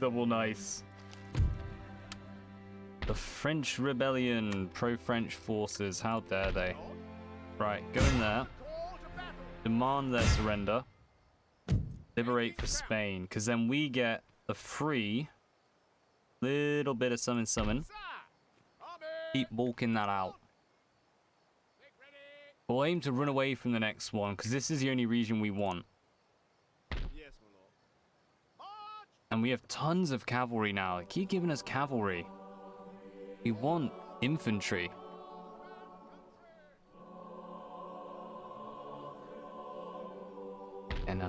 Double nice. The French rebellion, pro-French forces, how dare they? Right, go in there. Demand their surrender. Liberate for Spain, because then we get a free little bit of summon. Keep walking that out. We'll aim to run away from the next one, because this is the only region we want. And we have tons of cavalry now. Keep giving us cavalry. We want infantry. And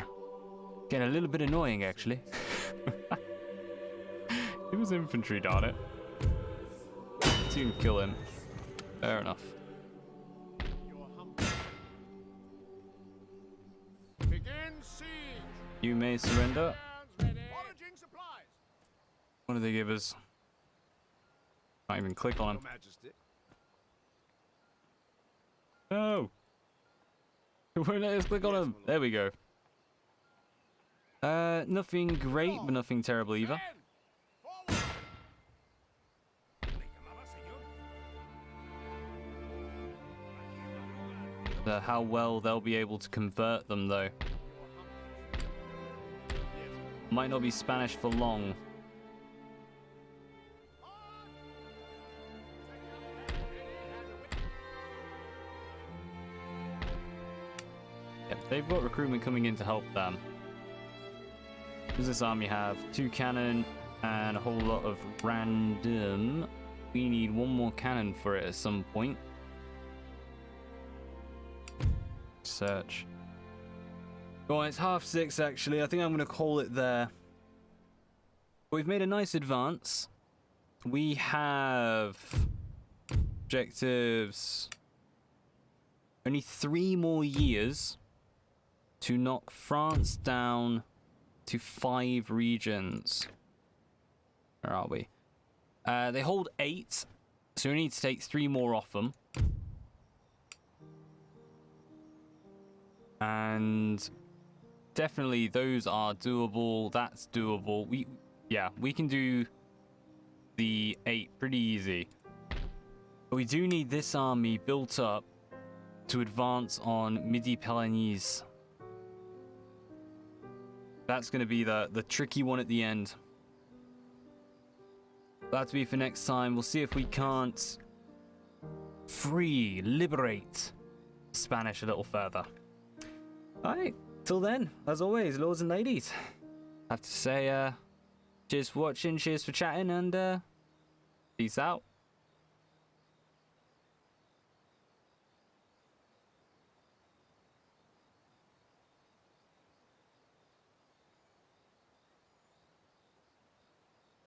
getting a little bit annoying, actually. It was infantry, darn it. So you can kill him. Fair enough. You may surrender. What do they give us? Can't even click on him. No! It won't let us click on him. There we go. Nothing great, but nothing terrible either. How well they'll be able to convert them, though. Might not be Spanish for long. Yep, they've got recruitment coming in to help them. Does this army have 2 cannon and a whole lot of random? We need 1 more cannon for it at some point. Search. Well, it's 6:30 actually. I think I'm going to call it there. We've made a nice advance. We have objectives. Only 3 more years. to knock France down to 5 regions. Where are we? They hold 8, so we need to take 3 more off them. And definitely those are doable. That's doable. We can do the 8 pretty easy. But we do need this army built up to advance on Midi-Pyrénées. That's going to be the tricky one at the end. That'll be for next time. We'll see if we can't liberate Spanish a little further. Alright, till then, as always, lords and ladies, I have to say, cheers for watching, cheers for chatting, and peace out.